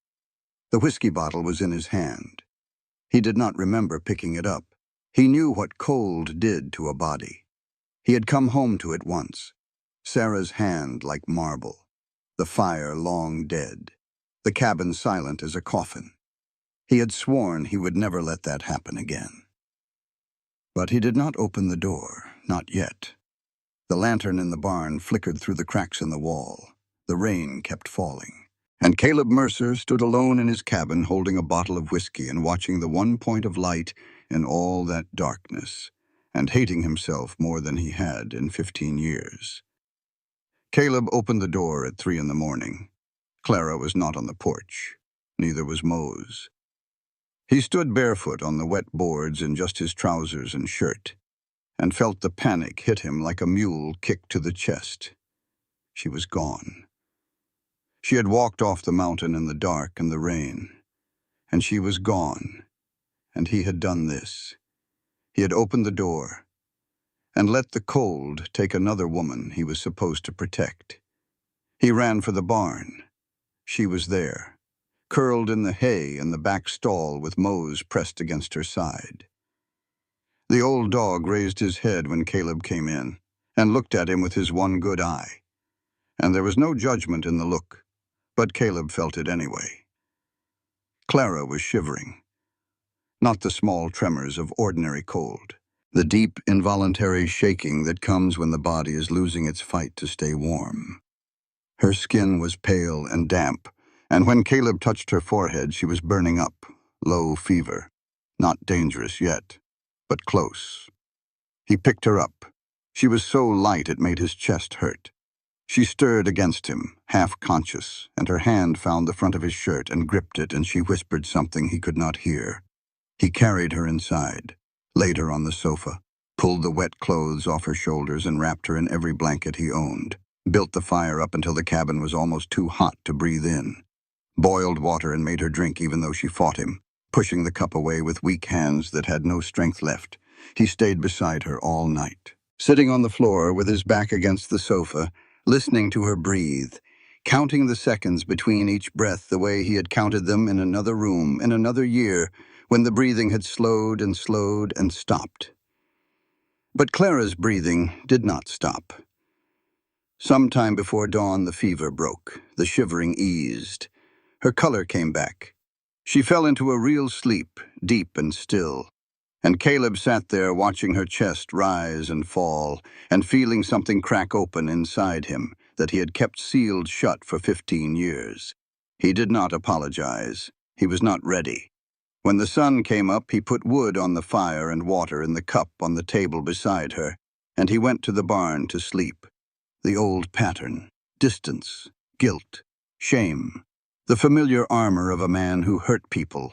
The whiskey bottle was in his hand. He did not remember picking it up. He knew what cold did to a body. He had come home to it once. Sarah's hand like marble. The fire long dead. The cabin silent as a coffin. He had sworn he would never let that happen again. But he did not open the door, not yet. The lantern in the barn flickered through the cracks in the wall. The rain kept falling. And Caleb Mercer stood alone in his cabin holding a bottle of whiskey and watching the one point of light in all that darkness, and hating himself more than he had in 15 years. Caleb opened the door at 3 in the morning. Clara was not on the porch. Neither was Mose. He stood barefoot on the wet boards in just his trousers and shirt, and felt the panic hit him like a mule kicked to the chest. She was gone. She had walked off the mountain in the dark and the rain, and she was gone, and he had done this. He had opened the door and let the cold take another woman he was supposed to protect. He ran for the barn. She was there, curled in the hay in the back stall with Mose pressed against her side. The old dog raised his head when Caleb came in and looked at him with his one good eye, and there was no judgment in the look, but Caleb felt it anyway. Clara was shivering. Not the small tremors of ordinary cold, the deep, involuntary shaking that comes when the body is losing its fight to stay warm. Her skin was pale and damp, and when Caleb touched her forehead, she was burning up, low fever. Not dangerous yet, but close. He picked her up. She was so light it made his chest hurt. She stirred against him, half-conscious, and her hand found the front of his shirt and gripped it, and she whispered something he could not hear. He carried her inside, laid her on the sofa, pulled the wet clothes off her shoulders and wrapped her in every blanket he owned, built the fire up until the cabin was almost too hot to breathe in, boiled water and made her drink even though she fought him, pushing the cup away with weak hands that had no strength left. He stayed beside her all night, sitting on the floor with his back against the sofa, listening to her breathe, counting the seconds between each breath the way he had counted them in another room, in another year, when the breathing had slowed and stopped. But Clara's breathing did not stop. Sometime before dawn, the fever broke, the shivering eased. Her color came back. She fell into a real sleep, deep and still. And Caleb sat there watching her chest rise and fall, and feeling something crack open inside him that he had kept sealed shut for 15 years. He did not apologize. He was not ready. When the sun came up, he put wood on the fire and water in the cup on the table beside her, and he went to the barn to sleep. The old pattern, distance, guilt, shame, the familiar armor of a man who hurt people,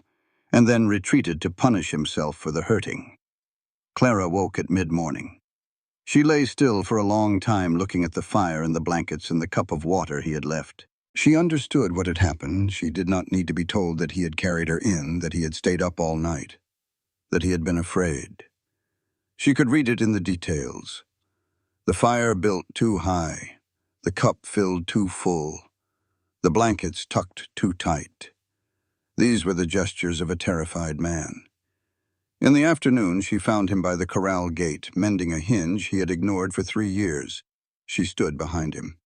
and then retreated to punish himself for the hurting. Clara woke at mid-morning. She lay still for a long time looking at the fire and the blankets and the cup of water he had left. She understood what had happened. She did not need to be told that he had carried her in, that he had stayed up all night, that he had been afraid. She could read it in the details. The fire built too high, the cup filled too full, the blankets tucked too tight. These were the gestures of a terrified man. In the afternoon, she found him by the corral gate, mending a hinge he had ignored for 3 years. She stood behind him.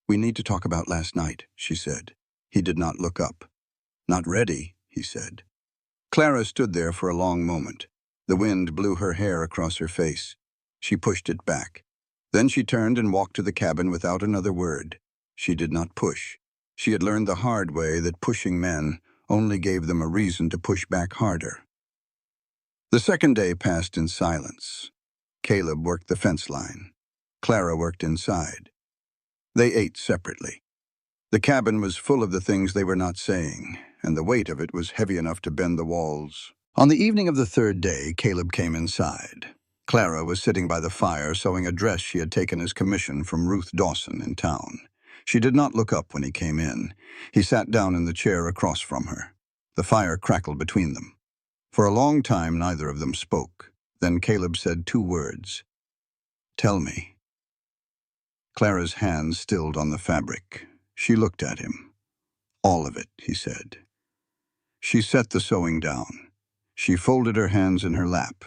"We need to talk about last night," she said. He did not look up. "Not ready," he said. Clara stood there for a long moment. The wind blew her hair across her face. She pushed it back. Then she turned and walked to the cabin without another word. She did not push. She had learned the hard way that pushing men only gave them a reason to push back harder. The second day passed in silence. Caleb worked the fence line. Clara worked inside. They ate separately. The cabin was full of the things they were not saying, and the weight of it was heavy enough to bend the walls. On the evening of the third day, Caleb came inside. Clara was sitting by the fire sewing a dress she had taken as commission from Ruth Dawson in town. She did not look up when he came in. He sat down in the chair across from her. The fire crackled between them. For a long time, neither of them spoke. Then Caleb said two words. "Tell me." Clara's hands stilled on the fabric. She looked at him. "All of it," he said. She set the sewing down. She folded her hands in her lap,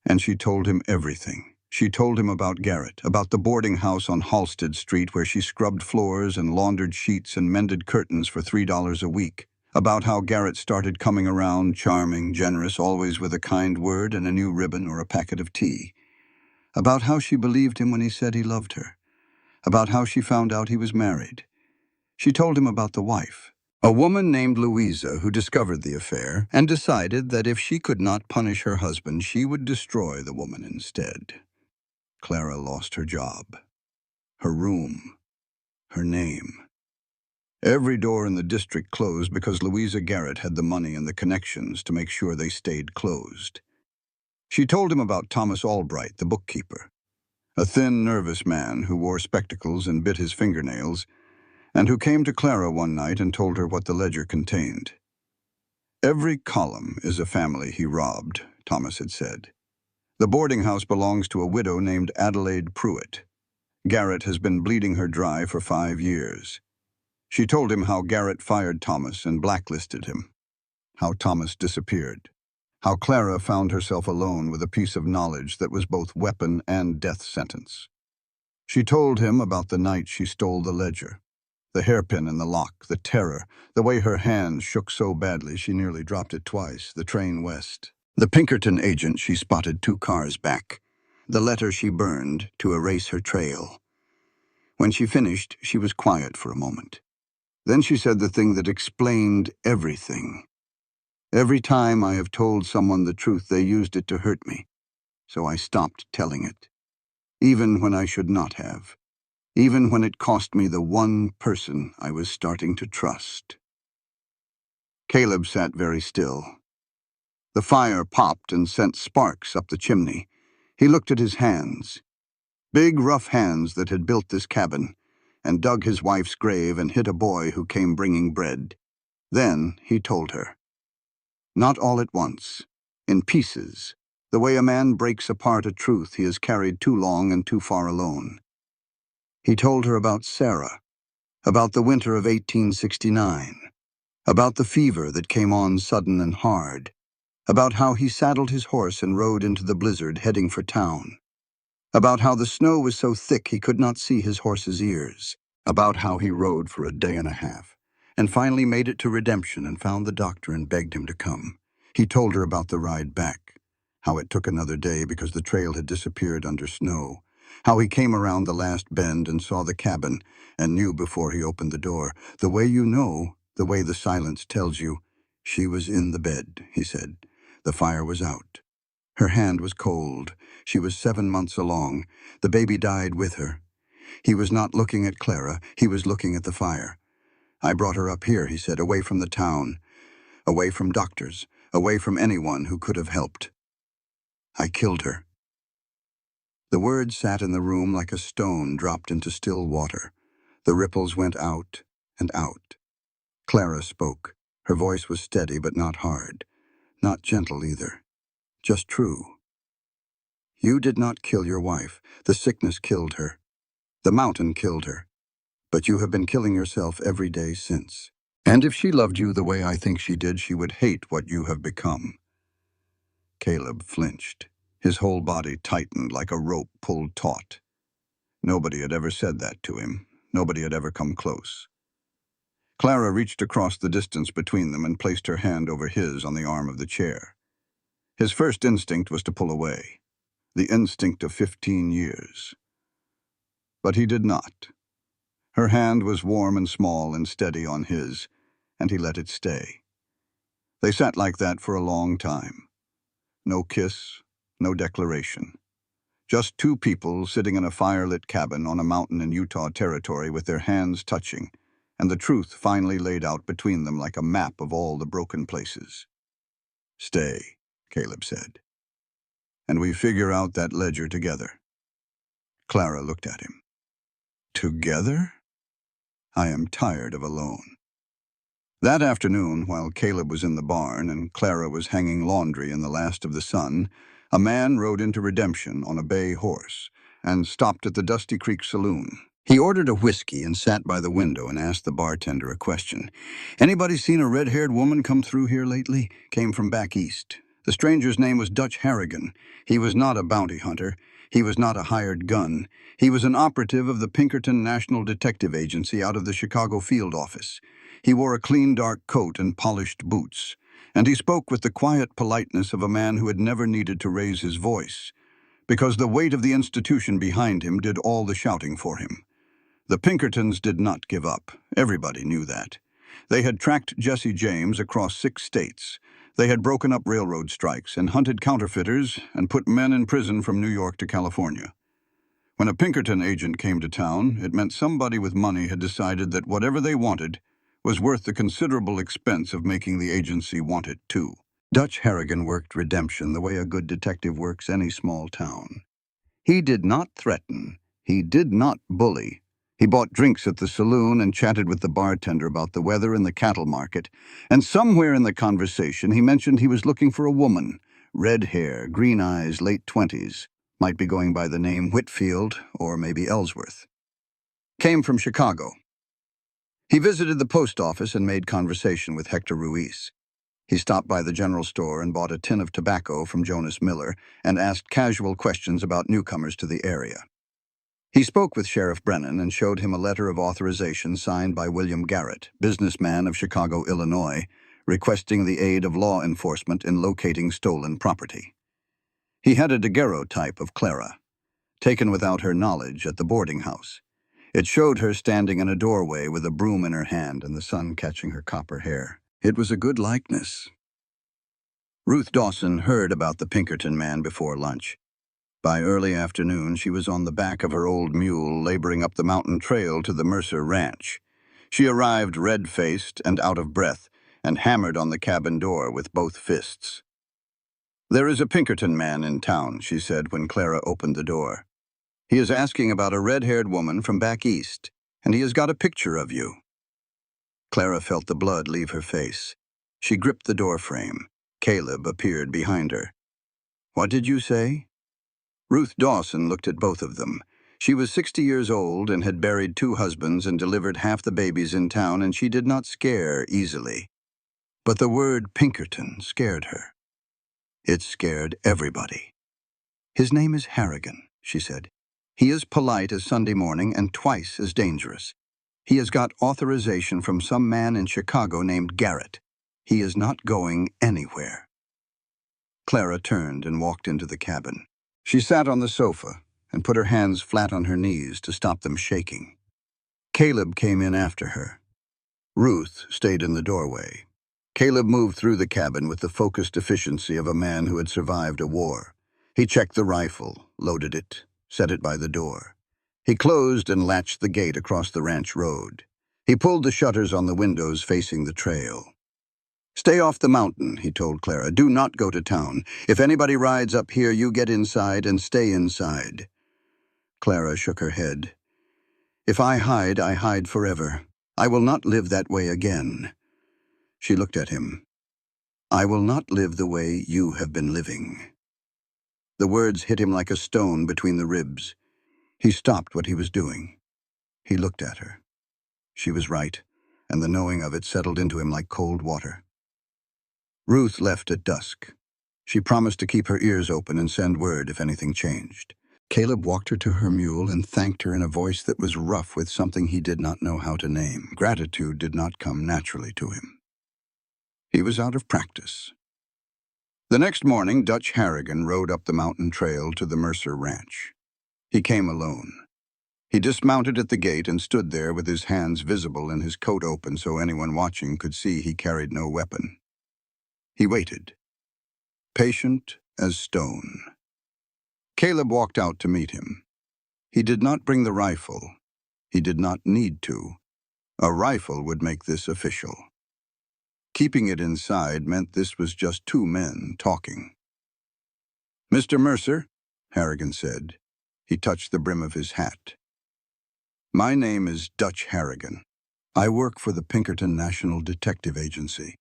and she told him everything. She told him about Garrett, about the boarding house on Halsted Street where she scrubbed floors and laundered sheets and mended curtains for $3 a week, about how Garrett started coming around, charming, generous, always with a kind word and a new ribbon or a packet of tea, about how she believed him when he said he loved her, about how she found out he was married. She told him about the wife, a woman named Louisa who discovered the affair and decided that if she could not punish her husband, she would destroy the woman instead. Clara lost her job, her room, her name. Every door in the district closed because Louisa Garrett had the money and the connections to make sure they stayed closed. She told him about Thomas Albright, the bookkeeper, a thin, nervous man who wore spectacles and bit his fingernails, and who came to Clara one night and told her what the ledger contained. "Every column is a family he robbed," Thomas had said. "The boarding house belongs to a widow named Adelaide Pruitt. Garrett has been bleeding her dry for 5 years. She told him how Garrett fired Thomas and blacklisted him, how Thomas disappeared, how Clara found herself alone with a piece of knowledge that was both weapon and death sentence. She told him about the night she stole the ledger, the hairpin in the lock, the terror, the way her hands shook so badly she nearly dropped it twice, the train west. The Pinkerton agent she spotted 2 cars back, the letter she burned to erase her trail. When she finished, she was quiet for a moment. Then she said the thing that explained everything. "Every time I have told someone the truth, they used it to hurt me, so I stopped telling it. Even when I should not have. Even when it cost me the one person I was starting to trust." Caleb sat very still. The fire popped and sent sparks up the chimney. He looked at his hands. Big, rough hands that had built this cabin, and dug his wife's grave and hit a boy who came bringing bread. Then he told her. Not all at once, in pieces, the way a man breaks apart a truth he has carried too long and too far alone. He told her about Sarah, about the winter of 1869, about the fever that came on sudden and hard, about how he saddled his horse and rode into the blizzard heading for town, about how the snow was so thick he could not see his horse's ears, about how he rode for a day and a half, and finally made it to Redemption and found the doctor and begged him to come. He told her about the ride back, how it took another day because the trail had disappeared under snow, how he came around the last bend and saw the cabin and knew before he opened the door, the way you know, the way the silence tells you. She was in the bed, he said. The fire was out. Her hand was cold. She was 7 months along. The baby died with her. He was not looking at Clara. He was looking at the fire. "I brought her up here," he said, "away from the town, away from doctors, away from anyone who could have helped. I killed her." The words sat in the room like a stone dropped into still water. The ripples went out and out. Clara spoke. Her voice was steady but not hard, not gentle either, just true. "You did not kill your wife. The sickness killed her. The mountain killed her. But you have been killing yourself every day since. And if she loved you the way I think she did, she would hate what you have become." Caleb flinched. His whole body tightened like a rope pulled taut. Nobody had ever said that to him. Nobody had ever come close. Clara reached across the distance between them and placed her hand over his on the arm of the chair. His first instinct was to pull away, the instinct of 15 years. But he did not. Her hand was warm and small and steady on his, and he let it stay. They sat like that for a long time. No kiss, no declaration. Just two people sitting in a firelit cabin on a mountain in Utah territory with their hands touching, and the truth finally laid out between them like a map of all the broken places. "Stay," Caleb said, "and we figure out that ledger together." Clara looked at him. "Together? I am tired of alone." That afternoon, while Caleb was in the barn and Clara was hanging laundry in the last of the sun, a man rode into Redemption on a bay horse and stopped at the Dusty Creek Saloon. He ordered a whiskey and sat by the window and asked the bartender a question. "Anybody seen a red-haired woman come through here lately?" Came from back east. The stranger's name was Dutch Harrigan. He was not a bounty hunter. He was not a hired gun. He was an operative of the Pinkerton National Detective Agency out of the Chicago field office. He wore a clean dark coat and polished boots, and he spoke with the quiet politeness of a man who had never needed to raise his voice, because the weight of the institution behind him did all the shouting for him. The Pinkertons did not give up. Everybody knew that. They had tracked Jesse James across 6 states. They had broken up railroad strikes and hunted counterfeiters and put men in prison from New York to California. When a Pinkerton agent came to town, it meant somebody with money had decided that whatever they wanted was worth the considerable expense of making the agency want it too. Dutch Harrigan worked Redemption the way a good detective works any small town. He did not threaten. He did not bully. He bought drinks at the saloon and chatted with the bartender about the weather and the cattle market, and somewhere in the conversation he mentioned he was looking for a woman, red hair, green eyes, late 20s, might be going by the name Whitfield or maybe Ellsworth. Came from Chicago. He visited the post office and made conversation with Hector Ruiz. He stopped by the general store and bought a tin of tobacco from Jonas Miller and asked casual questions about newcomers to the area. He spoke with Sheriff Brennan and showed him a letter of authorization signed by William Garrett, businessman of Chicago, Illinois, requesting the aid of law enforcement in locating stolen property. He had a daguerreotype of Clara, taken without her knowledge at the boarding house. It showed her standing in a doorway with a broom in her hand and the sun catching her copper hair. It was a good likeness. Ruth Dawson heard about the Pinkerton man before lunch. By early afternoon, she was on the back of her old mule laboring up the mountain trail to the Mercer Ranch. She arrived red-faced and out of breath and hammered on the cabin door with both fists. "There is a Pinkerton man in town," she said when Clara opened the door. "He is asking about a red-haired woman from back east, and he has got a picture of you." Clara felt the blood leave her face. She gripped the doorframe. Caleb appeared behind her. "What did you say?" Ruth Dawson looked at both of them. She was 60 years old and had buried 2 husbands and delivered half the babies in town, and she did not scare easily. But the word Pinkerton scared her. It scared everybody. "His name is Harrigan," she said. "He is polite as Sunday morning and twice as dangerous. He has got authorization from some man in Chicago named Garrett. He is not going anywhere." Clara turned and walked into the cabin. She sat on the sofa and put her hands flat on her knees to stop them shaking. Caleb came in after her. Ruth stayed in the doorway. Caleb moved through the cabin with the focused efficiency of a man who had survived a war. He checked the rifle, loaded it, set it by the door. He closed and latched the gate across the ranch road. He pulled the shutters on the windows facing the trail. "Stay off the mountain," he told Clara. "Do not go to town. If anybody rides up here, you get inside and stay inside." Clara shook her head. "If I hide forever. I will not live that way again." She looked at him. "I will not live the way you have been living." The words hit him like a stone between the ribs. He stopped what he was doing. He looked at her. She was right, and the knowing of it settled into him like cold water. Ruth left at dusk. She promised to keep her ears open and send word if anything changed. Caleb walked her to her mule and thanked her in a voice that was rough with something he did not know how to name. Gratitude did not come naturally to him. He was out of practice. The next morning, Dutch Harrigan rode up the mountain trail to the Mercer Ranch. He came alone. He dismounted at the gate and stood there with his hands visible and his coat open so anyone watching could see he carried no weapon. He waited, patient as stone. Caleb walked out to meet him. He did not bring the rifle. He did not need to. A rifle would make this official. Keeping it inside meant this was just two men talking. "Mr. Mercer," Harrigan said. He touched the brim of his hat. "My name is Dutch Harrigan. I work for the Pinkerton National Detective Agency.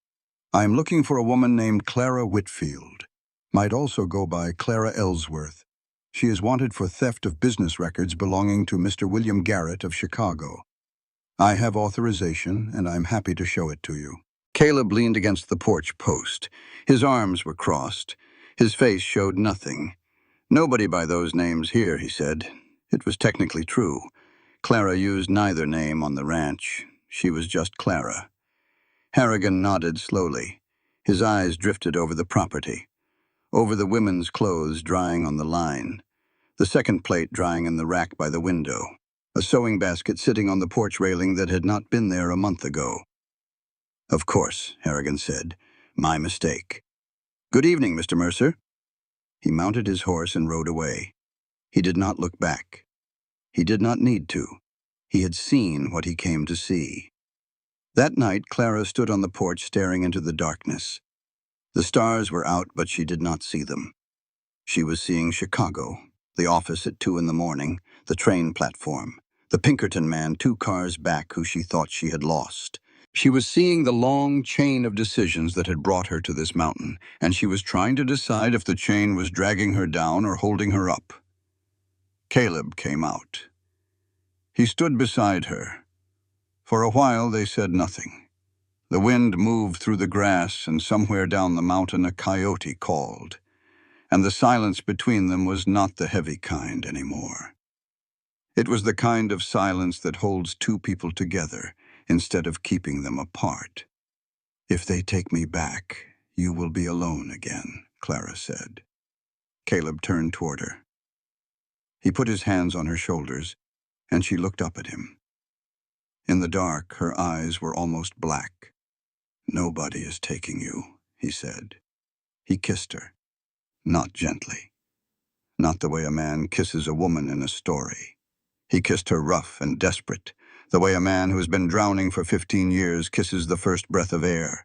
I am looking for a woman named Clara Whitfield. Might also go by Clara Ellsworth. She is wanted for theft of business records belonging to Mr. William Garrett of Chicago. I have authorization, and I'm happy to show it to you." Caleb leaned against the porch post. His arms were crossed. His face showed nothing. "Nobody by those names here," he said. It was technically true. Clara used neither name on the ranch. She was just Clara. Harrigan nodded slowly. His eyes drifted over the property, over the women's clothes drying on the line, the second plate drying in the rack by the window, a sewing basket sitting on the porch railing that had not been there a month ago. "Of course," Harrigan said. "My mistake. Good evening, Mr. Mercer." He mounted his horse and rode away. He did not look back. He did not need to. He had seen what he came to see. That night, Clara stood on the porch staring into the darkness. The stars were out, but she did not see them. She was seeing Chicago, the office at 2 in the morning, the train platform, the Pinkerton man 2 cars back who she thought she had lost. She was seeing the long chain of decisions that had brought her to this mountain, and she was trying to decide if the chain was dragging her down or holding her up. Caleb came out. He stood beside her. For a while they said nothing. The wind moved through the grass, and somewhere down the mountain a coyote called. And the silence between them was not the heavy kind anymore. It was the kind of silence that holds two people together instead of keeping them apart. "If they take me back, you will be alone again," Clara said. Caleb turned toward her. He put his hands on her shoulders, and she looked up at him. In the dark, her eyes were almost black. "Nobody is taking you," he said. He kissed her, not gently, not the way a man kisses a woman in a story. He kissed her rough and desperate, the way a man who has been drowning for 15 years kisses the first breath of air.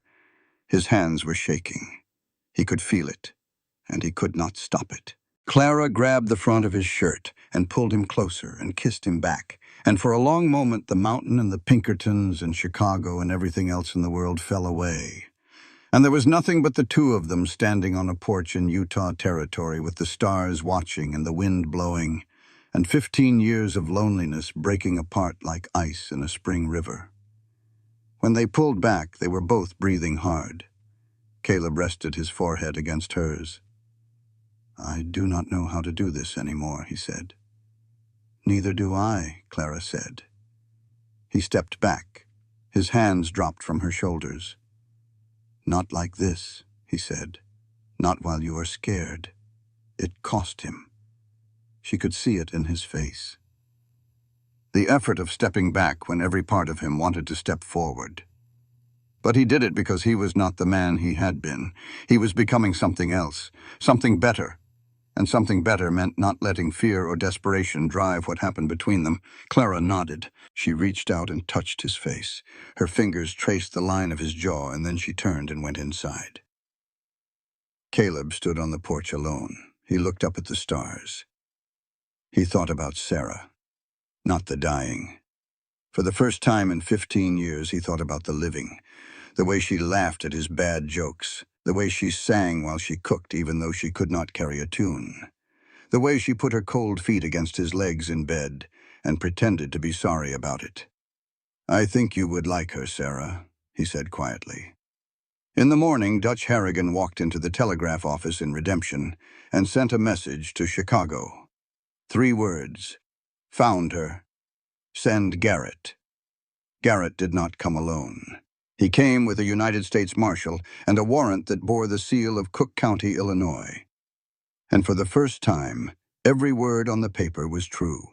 His hands were shaking. He could feel it, and he could not stop it. Clara grabbed the front of his shirt and pulled him closer and kissed him back, and for a long moment the mountain and the Pinkertons and Chicago and everything else in the world fell away. And there was nothing but the two of them standing on a porch in Utah territory with the stars watching and the wind blowing, and 15 years of loneliness breaking apart like ice in a spring river. When they pulled back, they were both breathing hard. Caleb rested his forehead against hers. "I do not know how to do this anymore," he said. "Neither do I," Clara said. He stepped back. His hands dropped from her shoulders. "Not like this," he said. "Not while you are scared." It cost him. She could see it in his face. The effort of stepping back when every part of him wanted to step forward. But he did it because he was not the man he had been. He was becoming something else, something better. And something better meant not letting fear or desperation drive what happened between them. Clara nodded. She reached out and touched his face. Her fingers traced the line of his jaw, and then she turned and went inside. Caleb stood on the porch alone. He looked up at the stars. He thought about Sarah, not the dying. For the first time in 15 years, he thought about the living, the way she laughed at his bad jokes, the way she sang while she cooked even though she could not carry a tune, the way she put her cold feet against his legs in bed and pretended to be sorry about it. "I think you would like her, Sarah," he said quietly. In the morning, Dutch Harrigan walked into the telegraph office in Redemption and sent a message to Chicago. 3 words: "Found her. Send Garrett." Garrett did not come alone. He came with a United States Marshal and a warrant that bore the seal of Cook County, Illinois. And for the first time, every word on the paper was true.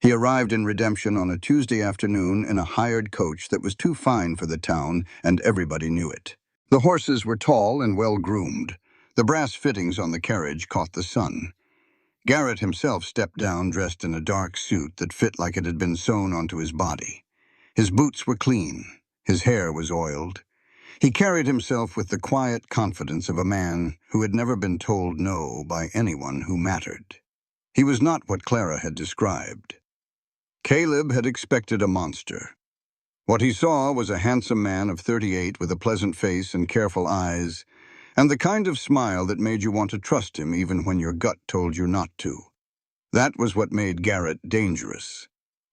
He arrived in Redemption on a Tuesday afternoon in a hired coach that was too fine for the town, and everybody knew it. The horses were tall and well-groomed. The brass fittings on the carriage caught the sun. Garrett himself stepped down dressed in a dark suit that fit like it had been sewn onto his body. His boots were clean. His hair was oiled. He carried himself with the quiet confidence of a man who had never been told no by anyone who mattered. He was not what Clara had described. Caleb had expected a monster. What he saw was a handsome man of 38 with a pleasant face and careful eyes, and the kind of smile that made you want to trust him even when your gut told you not to. That was what made Garrett dangerous.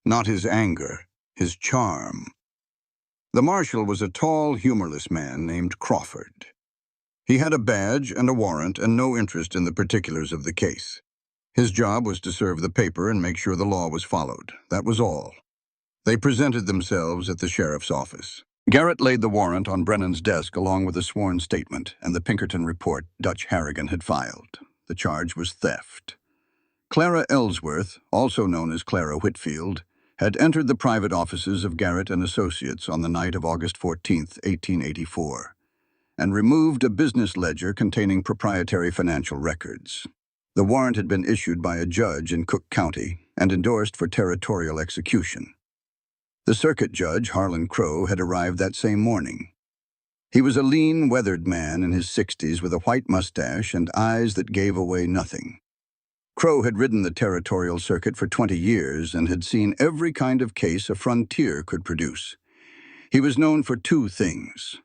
Not his anger, his charm. The marshal was a tall, humorless man named Crawford. He had a badge and a warrant and no interest in the particulars of the case. His job was to serve the paper and make sure the law was followed. That was all. They presented themselves at the sheriff's office. Garrett laid the warrant on Brennan's desk along with a sworn statement and the Pinkerton report Dutch Harrigan had filed. The charge was theft. Clara Ellsworth, also known as Clara Whitfield, had entered the private offices of Garrett and Associates on the night of August 14, 1884, and removed a business ledger containing proprietary financial records. The warrant had been issued by a judge in Cook County and endorsed for territorial execution. The circuit judge, Harlan Crowe, had arrived that same morning. He was a lean, weathered man in his 60s with a white mustache and eyes that gave away nothing. Crowe had ridden the territorial circuit for 20 years and had seen every kind of case a frontier could produce. He was known for two things: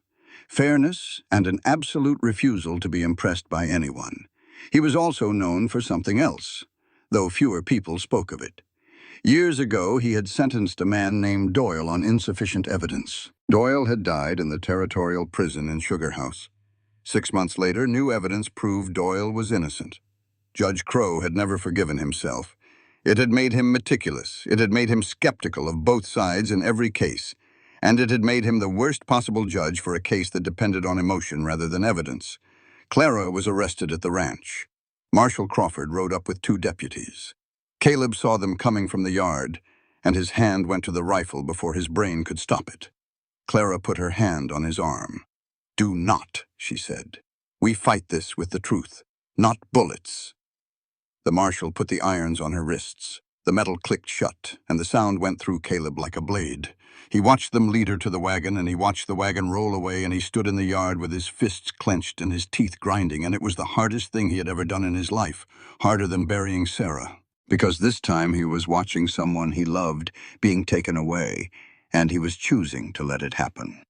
fairness and an absolute refusal to be impressed by anyone. He was also known for something else, though fewer people spoke of it. Years ago, he had sentenced a man named Doyle on insufficient evidence. Doyle had died in the territorial prison in Sugar House. 6 months later, new evidence proved Doyle was innocent. Judge Crowe had never forgiven himself. It had made him meticulous. It had made him skeptical of both sides in every case. And it had made him the worst possible judge for a case that depended on emotion rather than evidence. Clara was arrested at the ranch. Marshal Crawford rode up with 2 deputies. Caleb saw them coming from the yard, and his hand went to the rifle before his brain could stop it. Clara put her hand on his arm. "Do not," she said. "We fight this with the truth, not bullets." The marshal put the irons on her wrists. The metal clicked shut, and the sound went through Caleb like a blade. He watched them lead her to the wagon, and he watched the wagon roll away, and he stood in the yard with his fists clenched and his teeth grinding, and it was the hardest thing he had ever done in his life, harder than burying Sarah. Because this time he was watching someone he loved being taken away, and he was choosing to let it happen.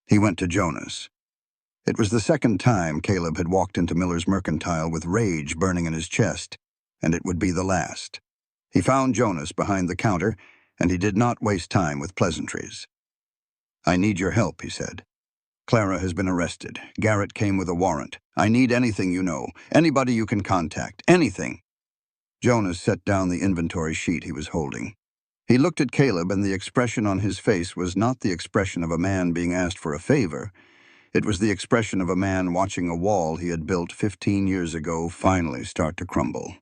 He went to Jonas. It was the second time Caleb had walked into Miller's Mercantile with rage burning in his chest, and it would be the last. He found Jonas behind the counter, and he did not waste time with pleasantries. "I need your help," he said. "Clara has been arrested. Garrett came with a warrant. I need anything you know, anybody you can contact, anything." Jonas set down the inventory sheet he was holding. He looked at Caleb, and the expression on his face was not the expression of a man being asked for a favor. It was the expression of a man watching a wall he had built 15 years ago finally start to crumble.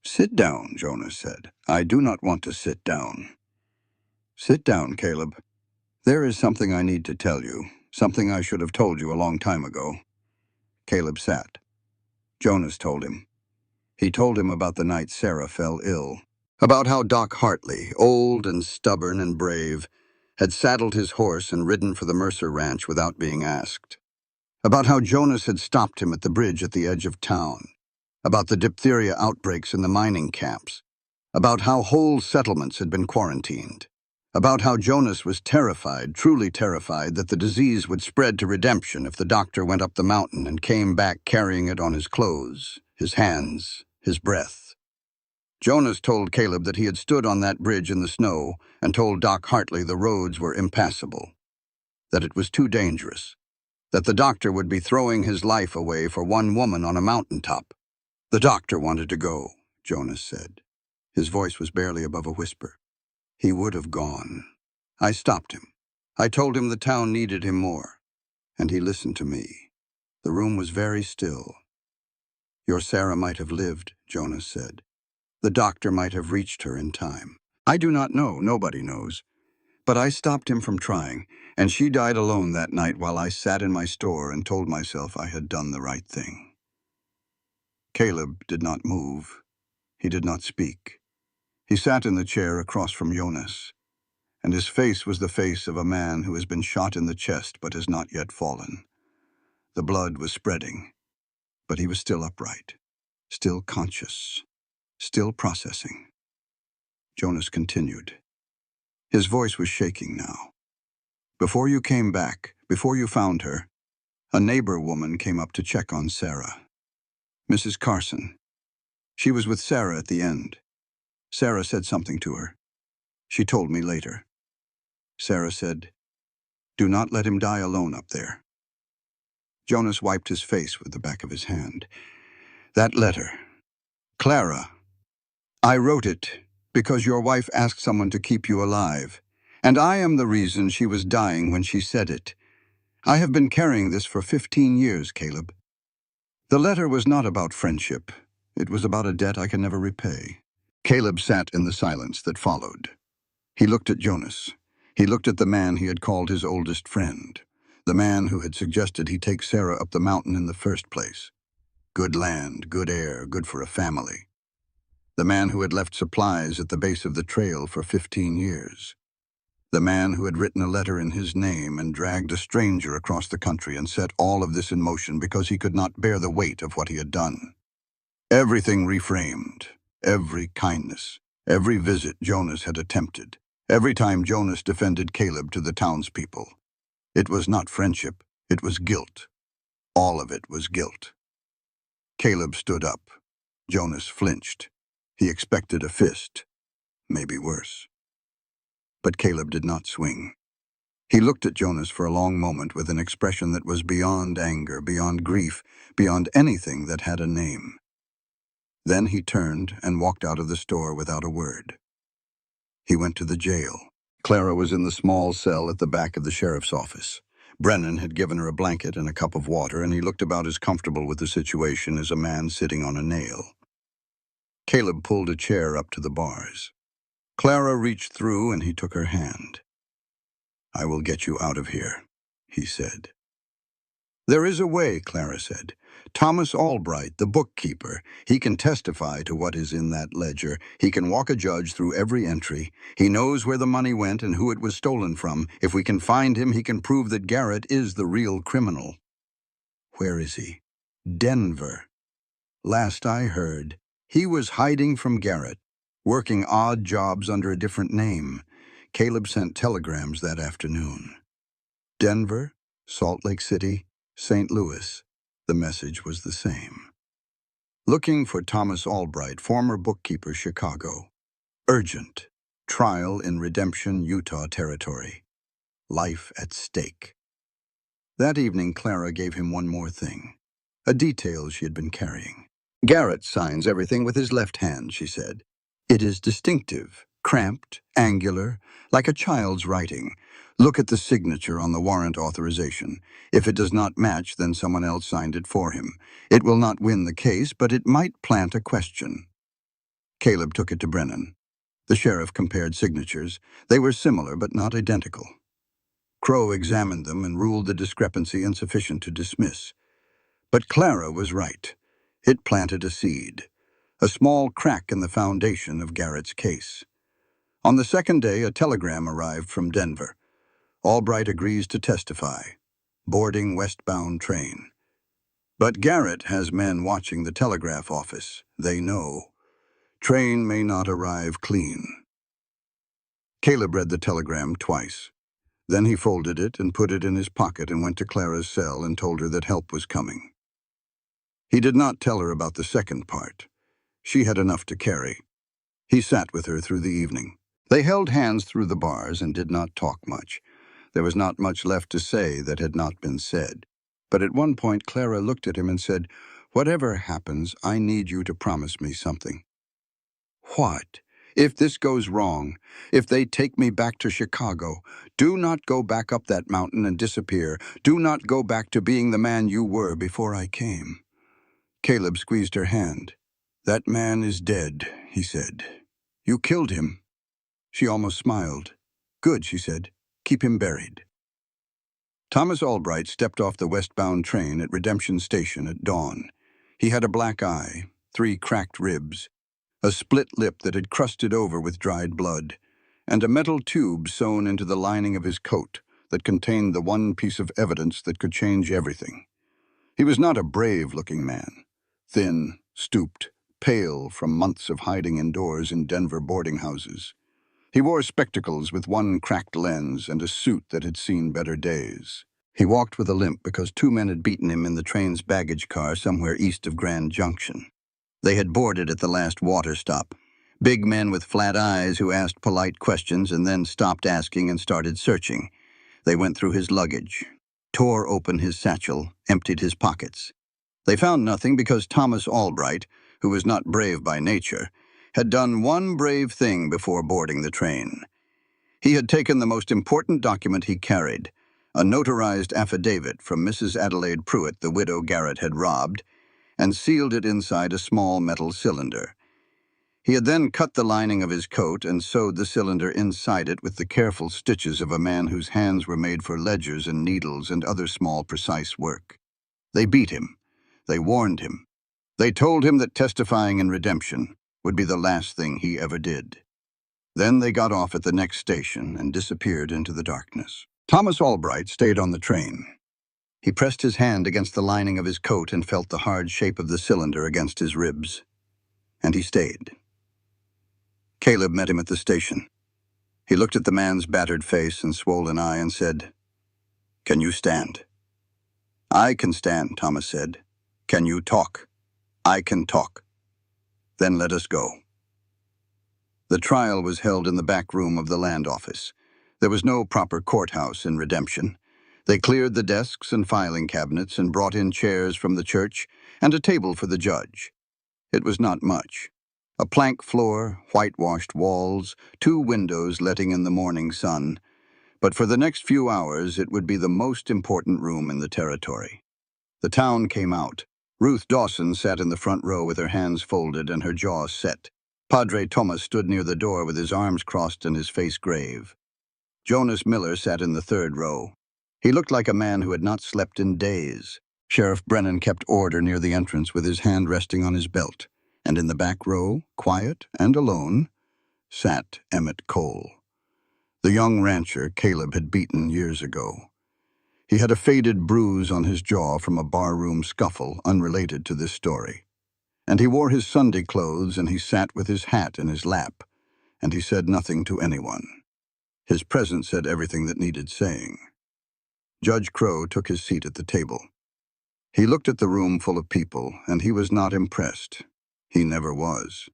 "Sit down," Jonas said. "I do not want to sit down." "Sit down, Caleb. There is something I need to tell you, something I should have told you a long time ago." Caleb sat. Jonas told him. He told him about the night Sarah fell ill, about how Doc Hartley, old and stubborn and brave, had saddled his horse and ridden for the Mercer Ranch without being asked, about how Jonas had stopped him at the bridge at the edge of town, about the diphtheria outbreaks in the mining camps, about how whole settlements had been quarantined, about how Jonas was terrified, truly terrified, that the disease would spread to Redemption if the doctor went up the mountain and came back carrying it on his clothes, his hands, his breath. Jonas told Caleb that he had stood on that bridge in the snow and told Doc Hartley the roads were impassable, that it was too dangerous, that the doctor would be throwing his life away for one woman on a mountaintop. "The doctor wanted to go," Jonas said. His voice was barely above a whisper. "He would have gone. I stopped him. I told him the town needed him more, and he listened to me. The room was very still. Your Sarah might have lived, Jonas said. The doctor might have reached her in time. I do not know, nobody knows. But I stopped him from trying, and she died alone that night while I sat in my store and told myself I had done the right thing. Caleb did not move. He did not speak. He sat in the chair across from Jonas, and his face was the face of a man who has been shot in the chest but has not yet fallen. The blood was spreading, but he was still upright, still conscious, still processing. Jonas continued. His voice was shaking now. Before you came back, before you found her, a neighbor woman came up to check on Sarah. Mrs. Carson. She was with Sarah at the end. Sarah said something to her. She told me later. Sarah said, "Do not let him die alone up there." Jonas wiped his face with the back of his hand. That letter. Clara. I wrote it because your wife asked someone to keep you alive, and I am the reason she was dying when she said it. I have been carrying this for 15 years, Caleb. The letter was not about friendship. It was about a debt I can never repay. Caleb sat in the silence that followed. He looked at Jonas. He looked at the man he had called his oldest friend, the man who had suggested he take Sarah up the mountain in the first place. Good land, good air, good for a family. The man who had left supplies at the base of the trail for 15 years. The man who had written a letter in his name and dragged a stranger across the country and set all of this in motion because he could not bear the weight of what he had done. Everything reframed, every kindness, every visit Jonas had attempted, every time Jonas defended Caleb to the townspeople. It was not friendship, it was guilt. All of it was guilt. Caleb stood up. Jonas flinched. He expected a fist, maybe worse. But Caleb did not swing. He looked at Jonas for a long moment with an expression that was beyond anger, beyond grief, beyond anything that had a name. Then he turned and walked out of the store without a word. He went to the jail. Clara was in the small cell at the back of the sheriff's office. Brennan had given her a blanket and a cup of water, and he looked about as comfortable with the situation as a man sitting on a nail. Caleb pulled a chair up to the bars. Clara reached through and he took her hand. I will get you out of here, he said. There is a way, Clara said. Thomas Albright, the bookkeeper, he can testify to what is in that ledger. He can walk a judge through every entry. He knows where the money went and who it was stolen from. If we can find him, he can prove that Garrett is the real criminal. Where is he? Denver. Last I heard, he was hiding from Garrett, working odd jobs under a different name. Caleb sent telegrams that afternoon. Denver, Salt Lake City, St. Louis. The message was the same. Looking for Thomas Albright, former bookkeeper, Chicago. Urgent. Trial in Redemption, Utah territory. Life at stake. That evening, Clara gave him one more thing. A detail she had been carrying. Garrett signs everything with his left hand, she said. It is distinctive, cramped, angular, like a child's writing. Look at the signature on the warrant authorization. If it does not match, then someone else signed it for him. It will not win the case, but it might plant a question. Caleb took it to Brennan. The sheriff compared signatures. They were similar, but not identical. Crow examined them and ruled the discrepancy insufficient to dismiss. But Clara was right. It planted a seed, a small crack in the foundation of Garrett's case. On the second day, a telegram arrived from Denver. Albright agrees to testify. Boarding westbound train. But Garrett has men watching the telegraph office. They know. Train may not arrive clean. Caleb read the telegram twice. Then he folded it and put it in his pocket and went to Clara's cell and told her that help was coming. He did not tell her about the second part. She had enough to carry. He sat with her through the evening. They held hands through the bars and did not talk much. There was not much left to say that had not been said. But at one point, Clara looked at him and said, "Whatever happens, I need you to promise me something." "What?" If this goes wrong, if they take me back to Chicago, do not go back up that mountain and disappear. Do not go back to being the man you were before I came." Caleb squeezed her hand. "That man is dead," he said. "You killed him." She almost smiled. "Good," she said. "Keep him buried." Thomas Albright stepped off the westbound train at Redemption Station at dawn. He had a black eye, 3 cracked ribs, a split lip that had crusted over with dried blood, and a metal tube sewn into the lining of his coat that contained the one piece of evidence that could change everything. He was not a brave-looking man. Thin, stooped, pale from months of hiding indoors in Denver boarding houses. He wore spectacles with one cracked lens and a suit that had seen better days. He walked with a limp because 2 men had beaten him in the train's baggage car somewhere east of Grand Junction. They had boarded at the last water stop. Big men with flat eyes who asked polite questions and then stopped asking and started searching. They went through his luggage, tore open his satchel, emptied his pockets. They found nothing because Thomas Albright, who was not brave by nature, had done one brave thing before boarding the train. He had taken the most important document he carried, a notarized affidavit from Mrs. Adelaide Pruitt, the widow Garrett had robbed, and sealed it inside a small metal cylinder. He had then cut the lining of his coat and sewed the cylinder inside it with the careful stitches of a man whose hands were made for ledgers and needles and other small, precise work. They beat him. They warned him. They told him that testifying in redemption would be the last thing he ever did. Then they got off at the next station and disappeared into the darkness. Thomas Albright stayed on the train. He pressed his hand against the lining of his coat and felt the hard shape of the cylinder against his ribs. And he stayed. Caleb met him at the station. He looked at the man's battered face and swollen eye and said, "Can you stand?" "I can stand," Thomas said. "Can you talk?" "I can talk." "Then let us go." The trial was held in the back room of the land office. There was no proper courthouse in Redemption. They cleared the desks and filing cabinets and brought in chairs from the church and a table for the judge. It was not much. A plank floor, whitewashed walls, 2 windows letting in the morning sun. But for the next few hours, it would be the most important room in the territory. The town came out. Ruth Dawson sat in the front row with her hands folded and her jaw set. Padre Thomas stood near the door with his arms crossed and his face grave. Jonas Miller sat in the 3rd row. He looked like a man who had not slept in days. Sheriff Brennan kept order near the entrance with his hand resting on his belt. And in the back row, quiet and alone, sat Emmett Cole, the young rancher Caleb had beaten years ago. He had a faded bruise on his jaw from a barroom scuffle unrelated to this story. And he wore his Sunday clothes and he sat with his hat in his lap, and he said nothing to anyone. His presence said everything that needed saying. Judge Crow took his seat at the table. He looked at the room full of people, and he was not impressed. He never was.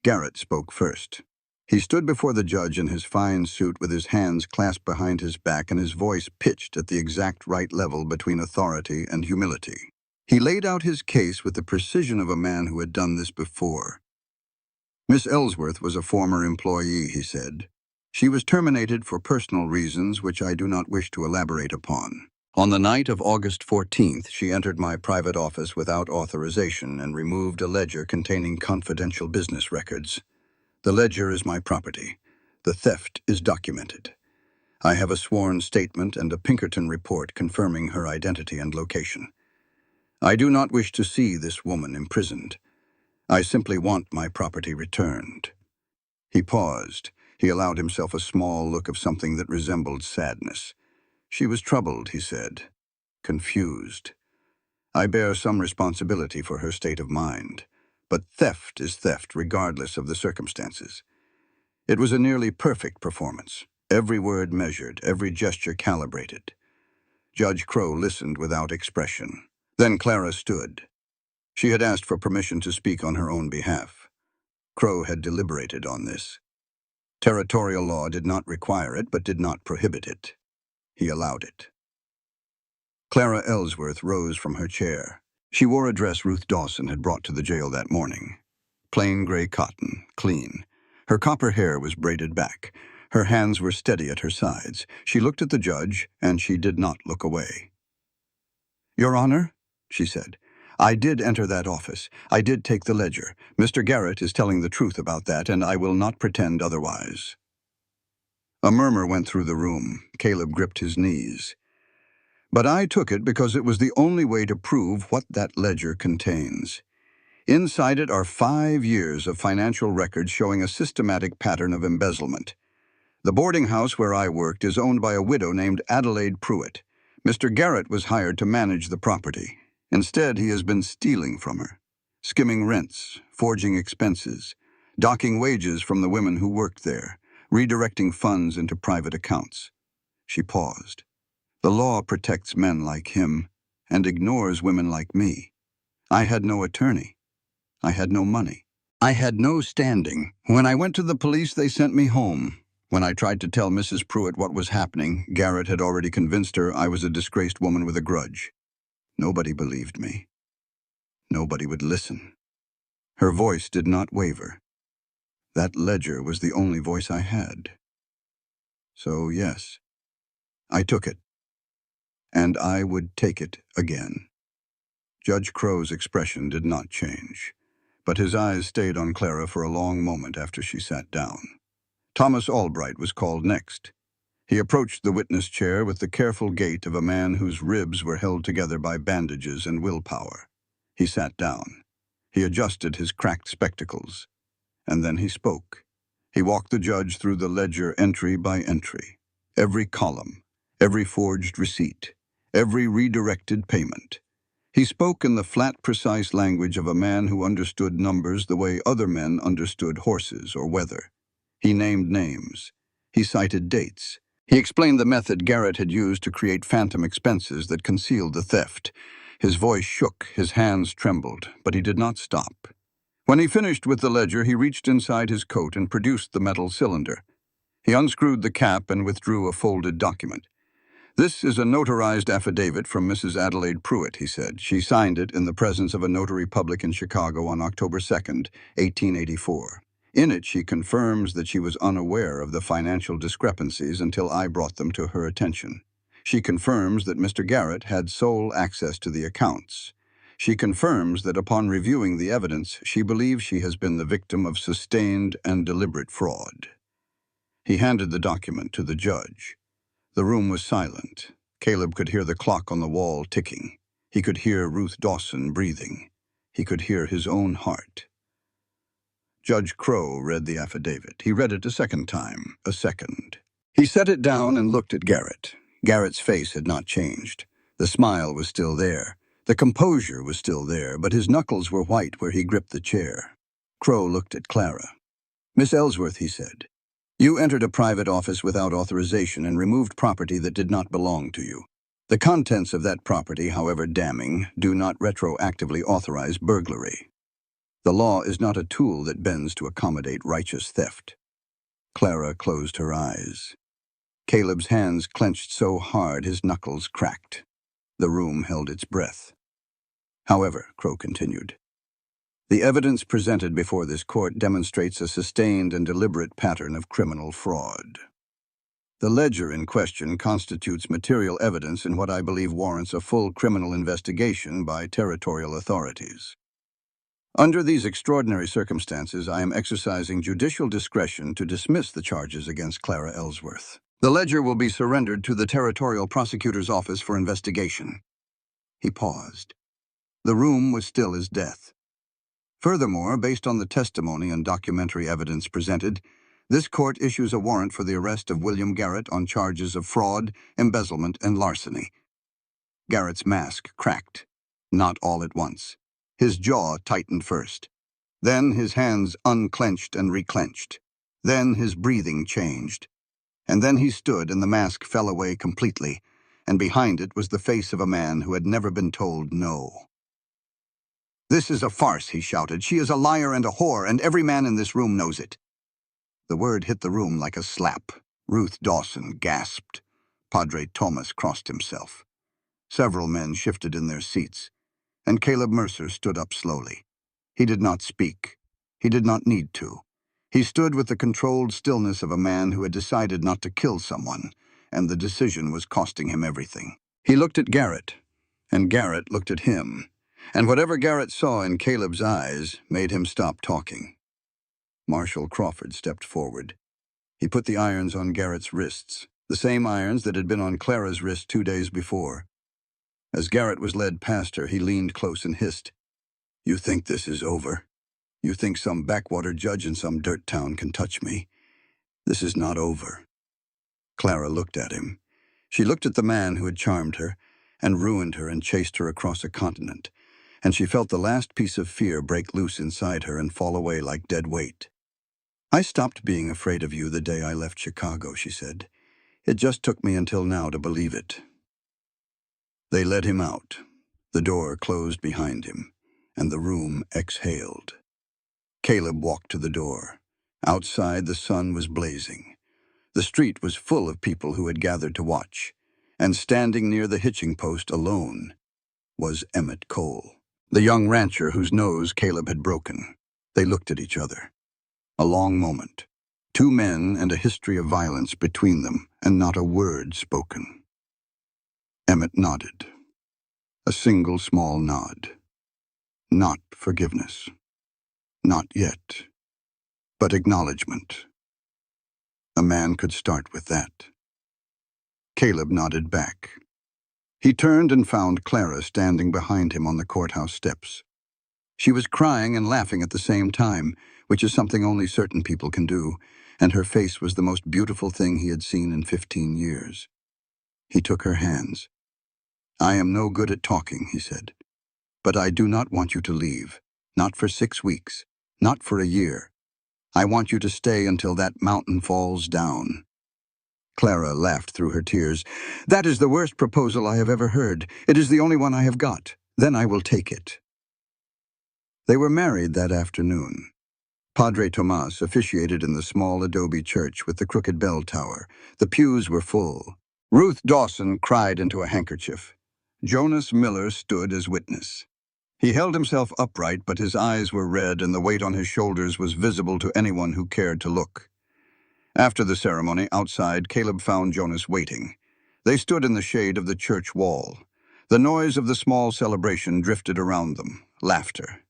Garrett spoke first. He stood before the judge in his fine suit with his hands clasped behind his back and his voice pitched at the exact right level between authority and humility. He laid out his case with the precision of a man who had done this before. "Miss Ellsworth was a former employee," he said. "She was terminated for personal reasons which I do not wish to elaborate upon. On the night of August 14th, she entered my private office without authorization and removed a ledger containing confidential business records. The ledger is my property. The theft is documented. I have a sworn statement and a Pinkerton report confirming her identity and location. I do not wish to see this woman imprisoned. I simply want my property returned." He paused. He allowed himself a small look of something that resembled sadness. "She was troubled," he said, "confused. I bear some responsibility for her state of mind. But theft is theft regardless of the circumstances. It was a nearly perfect performance, every word measured, every gesture calibrated." Judge Crow listened without expression. Then Clara stood. She had asked for permission to speak on her own behalf. Crow had deliberated on this. Territorial law did not require it, but did not prohibit it. He allowed it. Clara Ellsworth rose from her chair. She wore a dress Ruth Dawson had brought to the jail that morning. Plain gray cotton, clean. Her copper hair was braided back. Her hands were steady at her sides. She looked at the judge, and she did not look away. "Your Honor," she said, "I did enter that office. I did take the ledger. Mr. Garrett is telling the truth about that, and I will not pretend otherwise." A murmur went through the room. Caleb gripped his knees. "But I took it because it was the only way to prove what that ledger contains. Inside it are 5 years of financial records showing a systematic pattern of embezzlement. The boarding house where I worked is owned by a widow named Adelaide Pruitt. Mr. Garrett was hired to manage the property. Instead, he has been stealing from her, skimming rents, forging expenses, docking wages from the women who worked there, redirecting funds into private accounts." She paused. "The law protects men like him and ignores women like me. I had no attorney. I had no money. I had no standing. When I went to the police, they sent me home. When I tried to tell Mrs. Pruitt what was happening, Garrett had already convinced her I was a disgraced woman with a grudge. Nobody believed me. Nobody would listen." Her voice did not waver. "That ledger was the only voice I had. So, yes, I took it. And I would take it again." Judge Crow's expression did not change, but his eyes stayed on Clara for a long moment after she sat down. Thomas Albright was called next. He approached the witness chair with the careful gait of a man whose ribs were held together by bandages and willpower. He sat down. He adjusted his cracked spectacles. And then he spoke. He walked the judge through the ledger entry by entry. Every column, every forged receipt, every redirected payment. He spoke in the flat, precise language of a man who understood numbers the way other men understood horses or weather. He named names. He cited dates. He explained the method Garrett had used to create phantom expenses that concealed the theft. His voice shook, his hands trembled, but he did not stop. When he finished with the ledger, he reached inside his coat and produced the metal cylinder. He unscrewed the cap and withdrew a folded document. "This is a notarized affidavit from Mrs. Adelaide Pruitt," he said. "She signed it in the presence of a notary public in Chicago on October 2nd, 1884. In it, she confirms that she was unaware of the financial discrepancies until I brought them to her attention. She confirms that Mr. Garrett had sole access to the accounts. She confirms that upon reviewing the evidence, she believes she has been the victim of sustained and deliberate fraud." He handed the document to the judge. The room was silent. Caleb could hear the clock on the wall ticking. He could hear Ruth Dawson breathing. He could hear his own heart. Judge Crow read the affidavit. He read it a second time, a second. He set it down and looked at Garrett. Garrett's face had not changed. The smile was still there. The composure was still there, but his knuckles were white where he gripped the chair. Crow looked at Clara. "Miss Ellsworth," he said, "you entered a private office without authorization and removed property that did not belong to you. The contents of that property, however damning, do not retroactively authorize burglary. The law is not a tool that bends to accommodate righteous theft." Clara closed her eyes. Caleb's hands clenched so hard his knuckles cracked. The room held its breath. "However," Crow continued, "the evidence presented before this court demonstrates a sustained and deliberate pattern of criminal fraud. The ledger in question constitutes material evidence in what I believe warrants a full criminal investigation by territorial authorities. Under these extraordinary circumstances, I am exercising judicial discretion to dismiss the charges against Clara Ellsworth. The ledger will be surrendered to the Territorial Prosecutor's Office for investigation." He paused. The room was still as death. "Furthermore, based on the testimony and documentary evidence presented, this court issues a warrant for the arrest of William Garrett on charges of fraud, embezzlement, and larceny." Garrett's mask cracked, not all at once. His jaw tightened first. Then his hands unclenched and reclenched. Then his breathing changed. And then he stood and the mask fell away completely, and behind it was the face of a man who had never been told no. "This is a farce," he shouted. "She is a liar and a whore, and every man in this room knows it." The word hit the room like a slap. Ruth Dawson gasped. Padre Thomas crossed himself. Several men shifted in their seats, and Caleb Mercer stood up slowly. He did not speak. He did not need to. He stood with the controlled stillness of a man who had decided not to kill someone, and the decision was costing him everything. He looked at Garrett, and Garrett looked at him, and whatever Garrett saw in Caleb's eyes made him stop talking. Marshal Crawford stepped forward. He put the irons on Garrett's wrists, the same irons that had been on Clara's wrist 2 days before. As Garrett was led past her, he leaned close and hissed, "You think this is over? You think some backwater judge in some dirt town can touch me? This is not over." Clara looked at him. She looked at the man who had charmed her, and ruined her and chased her across a continent, and she felt the last piece of fear break loose inside her and fall away like dead weight. "I stopped being afraid of you the day I left Chicago," she said. "It just took me until now to believe it." They led him out. The door closed behind him, and the room exhaled. Caleb walked to the door. Outside, the sun was blazing. The street was full of people who had gathered to watch, and standing near the hitching post alone was Emmett Cole, the young rancher whose nose Caleb had broken. They looked at each other. A long moment. 2 men and a history of violence between them, and not a word spoken. Emmett nodded. A single small nod. Not forgiveness. Not yet. But acknowledgement. A man could start with that. Caleb nodded back. He turned and found Clara standing behind him on the courthouse steps. She was crying and laughing at the same time, which is something only certain people can do, and her face was the most beautiful thing he had seen in 15 years. He took her hands. "I am no good at talking," he said, "but I do not want you to leave. Not for 6 weeks. Not for a year. I want you to stay until that mountain falls down." Clara laughed through her tears. "That is the worst proposal I have ever heard. It is the only one I have got. Then I will take it." They were married that afternoon. Padre Tomas officiated in the small adobe church with the crooked bell tower. The pews were full. Ruth Dawson cried into a handkerchief. Jonas Miller stood as witness. He held himself upright, but his eyes were red and the weight on his shoulders was visible to anyone who cared to look. After the ceremony, outside, Caleb found Jonas waiting. They stood in the shade of the church wall. The noise of the small celebration drifted around them. Laughter.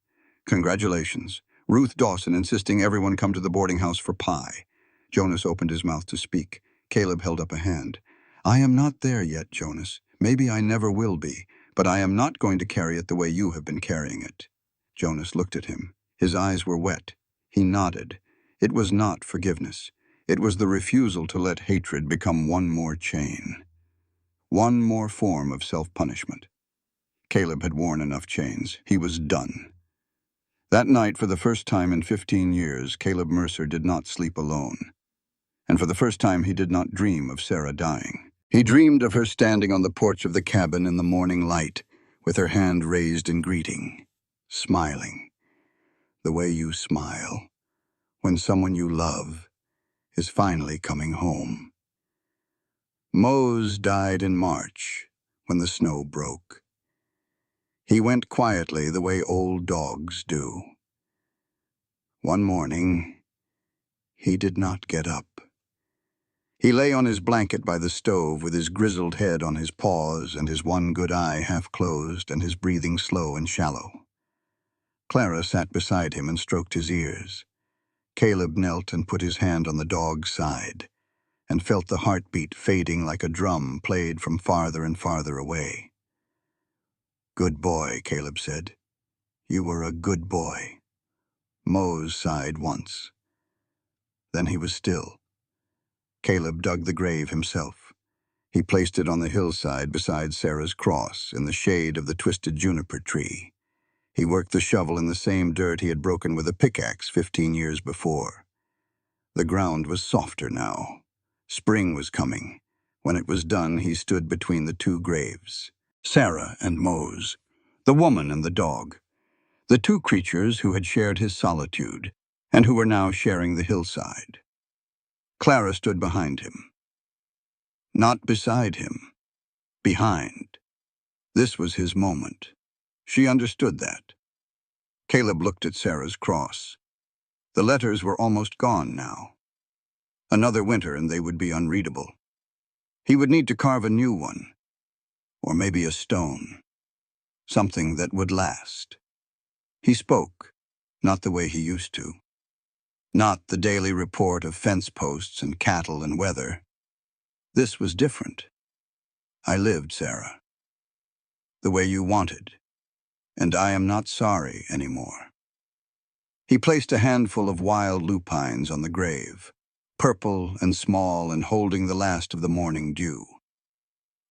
"Congratulations." Ruth Dawson insisting everyone come to the boarding house for pie. Jonas opened his mouth to speak. Caleb held up a hand. "I am not there yet, Jonas. Maybe I never will be, but I am not going to carry it the way you have been carrying it." Jonas looked at him. His eyes were wet. He nodded. It was not forgiveness. It was the refusal to let hatred become one more chain. One more form of self-punishment. Caleb had worn enough chains. He was done. That night, for the first time in 15 years, Caleb Mercer did not sleep alone. And for the first time, he did not dream of Sarah dying. He dreamed of her standing on the porch of the cabin in the morning light, with her hand raised in greeting, smiling. The way you smile when someone you love is finally coming home. Mose died in March, when the snow broke. He went quietly the way old dogs do. One morning, he did not get up. He lay on his blanket by the stove with his grizzled head on his paws and his one good eye half closed and his breathing slow and shallow. Clara sat beside him and stroked his ears. Caleb knelt and put his hand on the dog's side and felt the heartbeat fading like a drum played from farther and farther away. "Good boy," Caleb said. "You were a good boy." Mose sighed once. Then he was still. Caleb dug the grave himself. He placed it on the hillside beside Sarah's cross, in the shade of the twisted juniper tree. He worked the shovel in the same dirt he had broken with a pickaxe 15 years before. The ground was softer now. Spring was coming. When it was done, he stood between the 2 graves. Sarah and Mose. The woman and the dog. The 2 creatures who had shared his solitude, and who were now sharing the hillside. Clara stood behind him. Not beside him. Behind. This was his moment. She understood that. Caleb looked at Sarah's cross. The letters were almost gone now. Another winter and they would be unreadable. He would need to carve a new one, or maybe a stone, something that would last. He spoke, not the way he used to. Not the daily report of fence posts and cattle and weather. This was different. I lived, Sarah, the way you wanted, and I am not sorry anymore. He placed a handful of wild lupines on the grave, purple and small and holding the last of the morning dew.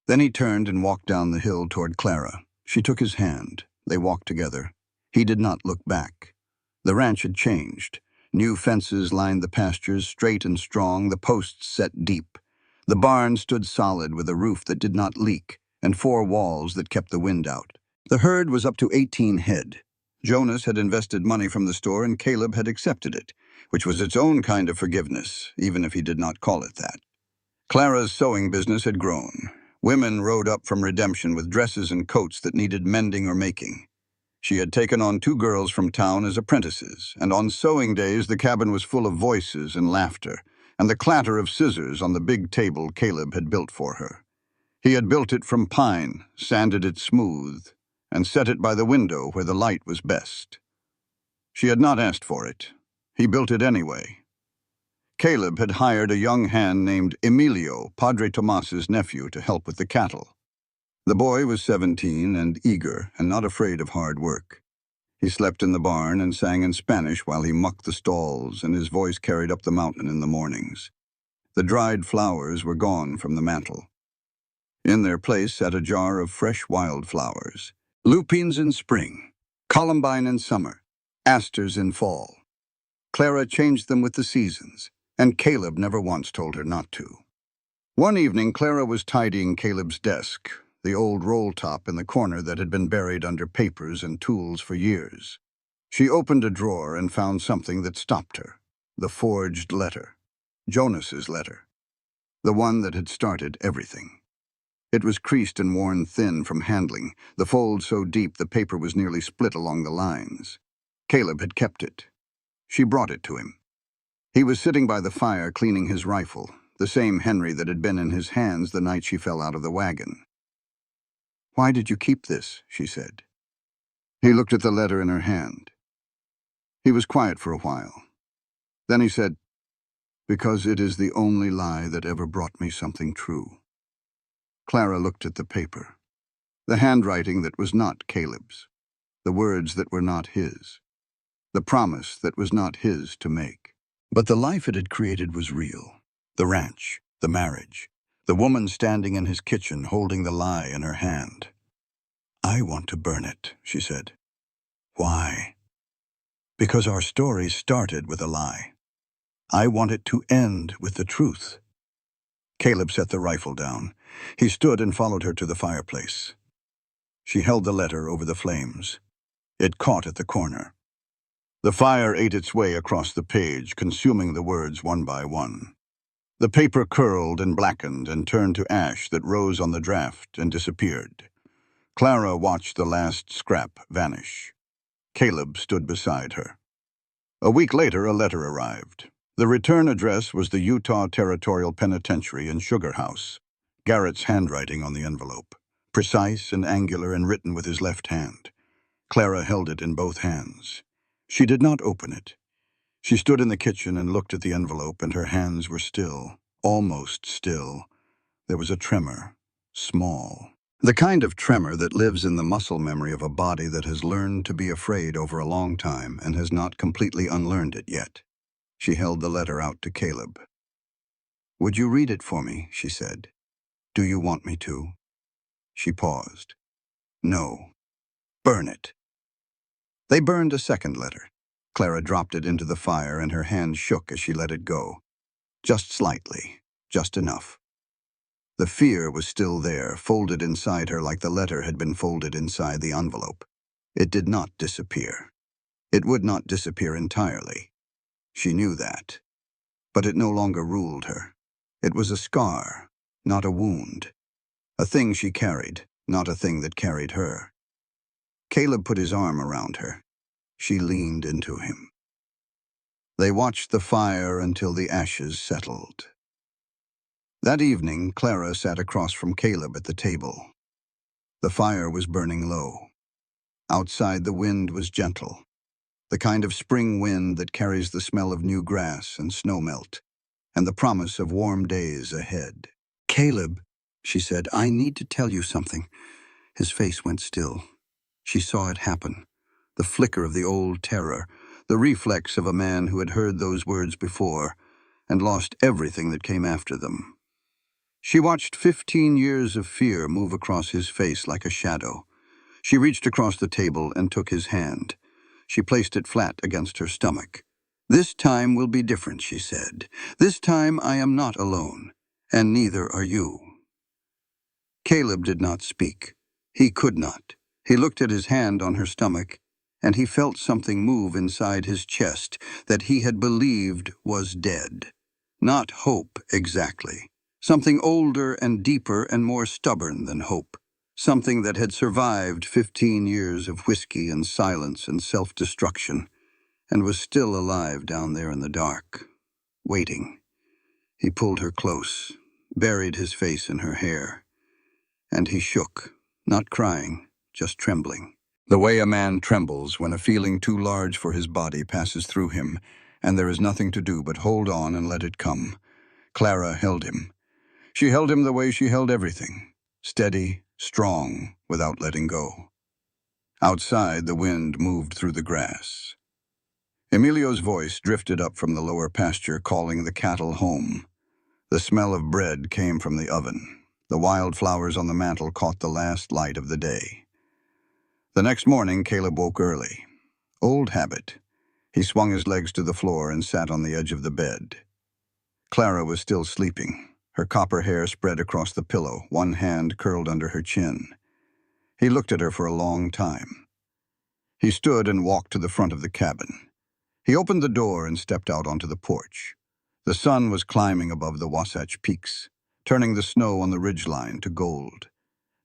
Then he turned and walked down the hill toward Clara. She took his hand. They walked together. He did not look back. The ranch had changed. New fences lined the pastures, straight and strong, the posts set deep. The barn stood solid with a roof that did not leak and 4 walls that kept the wind out. The herd was up to 18 head. Jonas had invested money from the store and Caleb had accepted it, which was its own kind of forgiveness, even if he did not call it that. Clara's sewing business had grown. Women rode up from redemption with dresses and coats that needed mending or making. She had taken on 2 girls from town as apprentices, and on sewing days the cabin was full of voices and laughter, and the clatter of scissors on the big table Caleb had built for her. He had built it from pine, sanded it smooth, and set it by the window where the light was best. She had not asked for it. He built it anyway. Caleb had hired a young hand named Emilio, Padre Tomas's nephew, to help with the cattle. The boy was 17 and eager and not afraid of hard work. He slept in the barn and sang in Spanish while he mucked the stalls, and his voice carried up the mountain in the mornings. The dried flowers were gone from the mantel. In their place sat a jar of fresh wildflowers. Lupines in spring, columbine in summer, asters in fall. Clara changed them with the seasons, and Caleb never once told her not to. One evening, Clara was tidying Caleb's desk, the old roll top in the corner that had been buried under papers and tools for years. She opened a drawer and found something that stopped her. The forged letter. Jonas's letter. The one that had started everything. It was creased and worn thin from handling, the fold so deep the paper was nearly split along the lines. Caleb had kept it. She brought it to him. He was sitting by the fire cleaning his rifle, the same Henry that had been in his hands the night she fell out of the wagon. "Why did you keep this?" she said. He looked at the letter in her hand. He was quiet for a while. Then he said, "Because it is the only lie that ever brought me something true." Clara looked at the paper. The handwriting that was not Caleb's. The words that were not his. The promise that was not his to make. But the life it had created was real. The ranch, the marriage, the woman standing in his kitchen holding the lie in her hand. "I want to burn it," she said. "Why?" "Because our story started with a lie. I want it to end with the truth." Caleb set the rifle down. He stood and followed her to the fireplace. She held the letter over the flames. It caught at the corner. The fire ate its way across the page, consuming the words one by one. The paper curled and blackened and turned to ash that rose on the draft and disappeared. Clara watched the last scrap vanish. Caleb stood beside her. A week later, a letter arrived. The return address was the Utah Territorial Penitentiary in Sugar House. Garrett's handwriting on the envelope, precise and angular and written with his left hand. Clara held it in both hands. She did not open it. She stood in the kitchen and looked at the envelope, and her hands were still, almost still. There was a tremor, small. The kind of tremor that lives in the muscle memory of a body that has learned to be afraid over a long time and has not completely unlearned it yet. She held the letter out to Caleb. "Would you read it for me?" she said. "Do you want me to?" She paused. "No. Burn it." They burned a second letter. Clara dropped it into the fire and her hand shook as she let it go. Just slightly, just enough. The fear was still there, folded inside her like the letter had been folded inside the envelope. It did not disappear. It would not disappear entirely. She knew that. But it no longer ruled her. It was a scar, not a wound. A thing she carried, not a thing that carried her. Caleb put his arm around her. She leaned into him. They watched the fire until the ashes settled. That evening, Clara sat across from Caleb at the table. The fire was burning low. Outside, the wind was gentle, the kind of spring wind that carries the smell of new grass and snowmelt, and the promise of warm days ahead. "Caleb," she said, "I need to tell you something." His face went still. She saw it happen, the flicker of the old terror, the reflex of a man who had heard those words before and lost everything that came after them. She watched 15 years of fear move across his face like a shadow. She reached across the table and took his hand. She placed it flat against her stomach. "This time will be different," she said. "This time I am not alone, and neither are you." Caleb did not speak. He could not. He looked at his hand on her stomach, and he felt something move inside his chest that he had believed was dead. Not hope, exactly. Something older and deeper and more stubborn than hope. Something that had survived 15 years of whiskey and silence and self-destruction, and was still alive down there in the dark, waiting. He pulled her close, buried his face in her hair, and he shook, not crying, just trembling. The way a man trembles when a feeling too large for his body passes through him, and there is nothing to do but hold on and let it come. Clara held him. She held him the way she held everything, steady, strong, without letting go. Outside, the wind moved through the grass. Emilio's voice drifted up from the lower pasture, calling the cattle home. The smell of bread came from the oven. The wildflowers on the mantel caught the last light of the day. The next morning, Caleb woke early. Old habit. He swung his legs to the floor and sat on the edge of the bed. Clara was still sleeping, her copper hair spread across the pillow, one hand curled under her chin. He looked at her for a long time. He stood and walked to the front of the cabin. He opened the door and stepped out onto the porch. The sun was climbing above the Wasatch Peaks, turning the snow on the ridgeline to gold.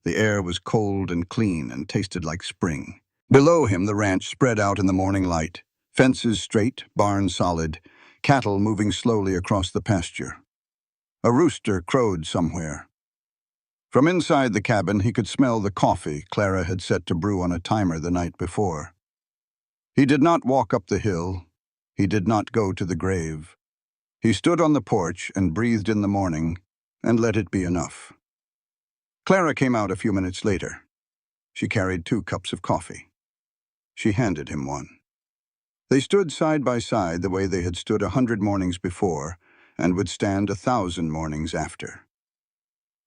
The air was cold and clean and tasted like spring. Below him, the ranch spread out in the morning light, fences straight, barns solid, cattle moving slowly across the pasture. A rooster crowed somewhere. From inside the cabin, he could smell the coffee Clara had set to brew on a timer the night before. He did not walk up the hill. He did not go to the grave. He stood on the porch and breathed in the morning and let it be enough. Clara came out a few minutes later. She carried 2 cups of coffee. She handed him one. They stood side by side the way they had stood 100 mornings before and would stand 1,000 mornings after.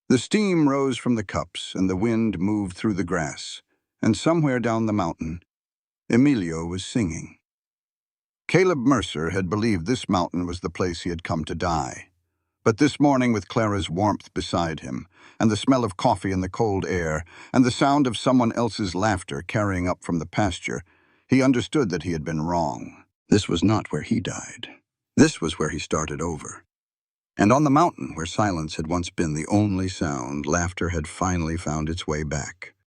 The steam rose from the cups and the wind moved through the grass, and somewhere down the mountain, Emilio was singing. Caleb Mercer had believed this mountain was the place he had come to die. But this morning, with Clara's warmth beside him, and the smell of coffee in the cold air, and the sound of someone else's laughter carrying up from the pasture, he understood that he had been wrong. This was not where he died. This was where he started over. And on the mountain, where silence had once been the only sound, laughter had finally found its way back.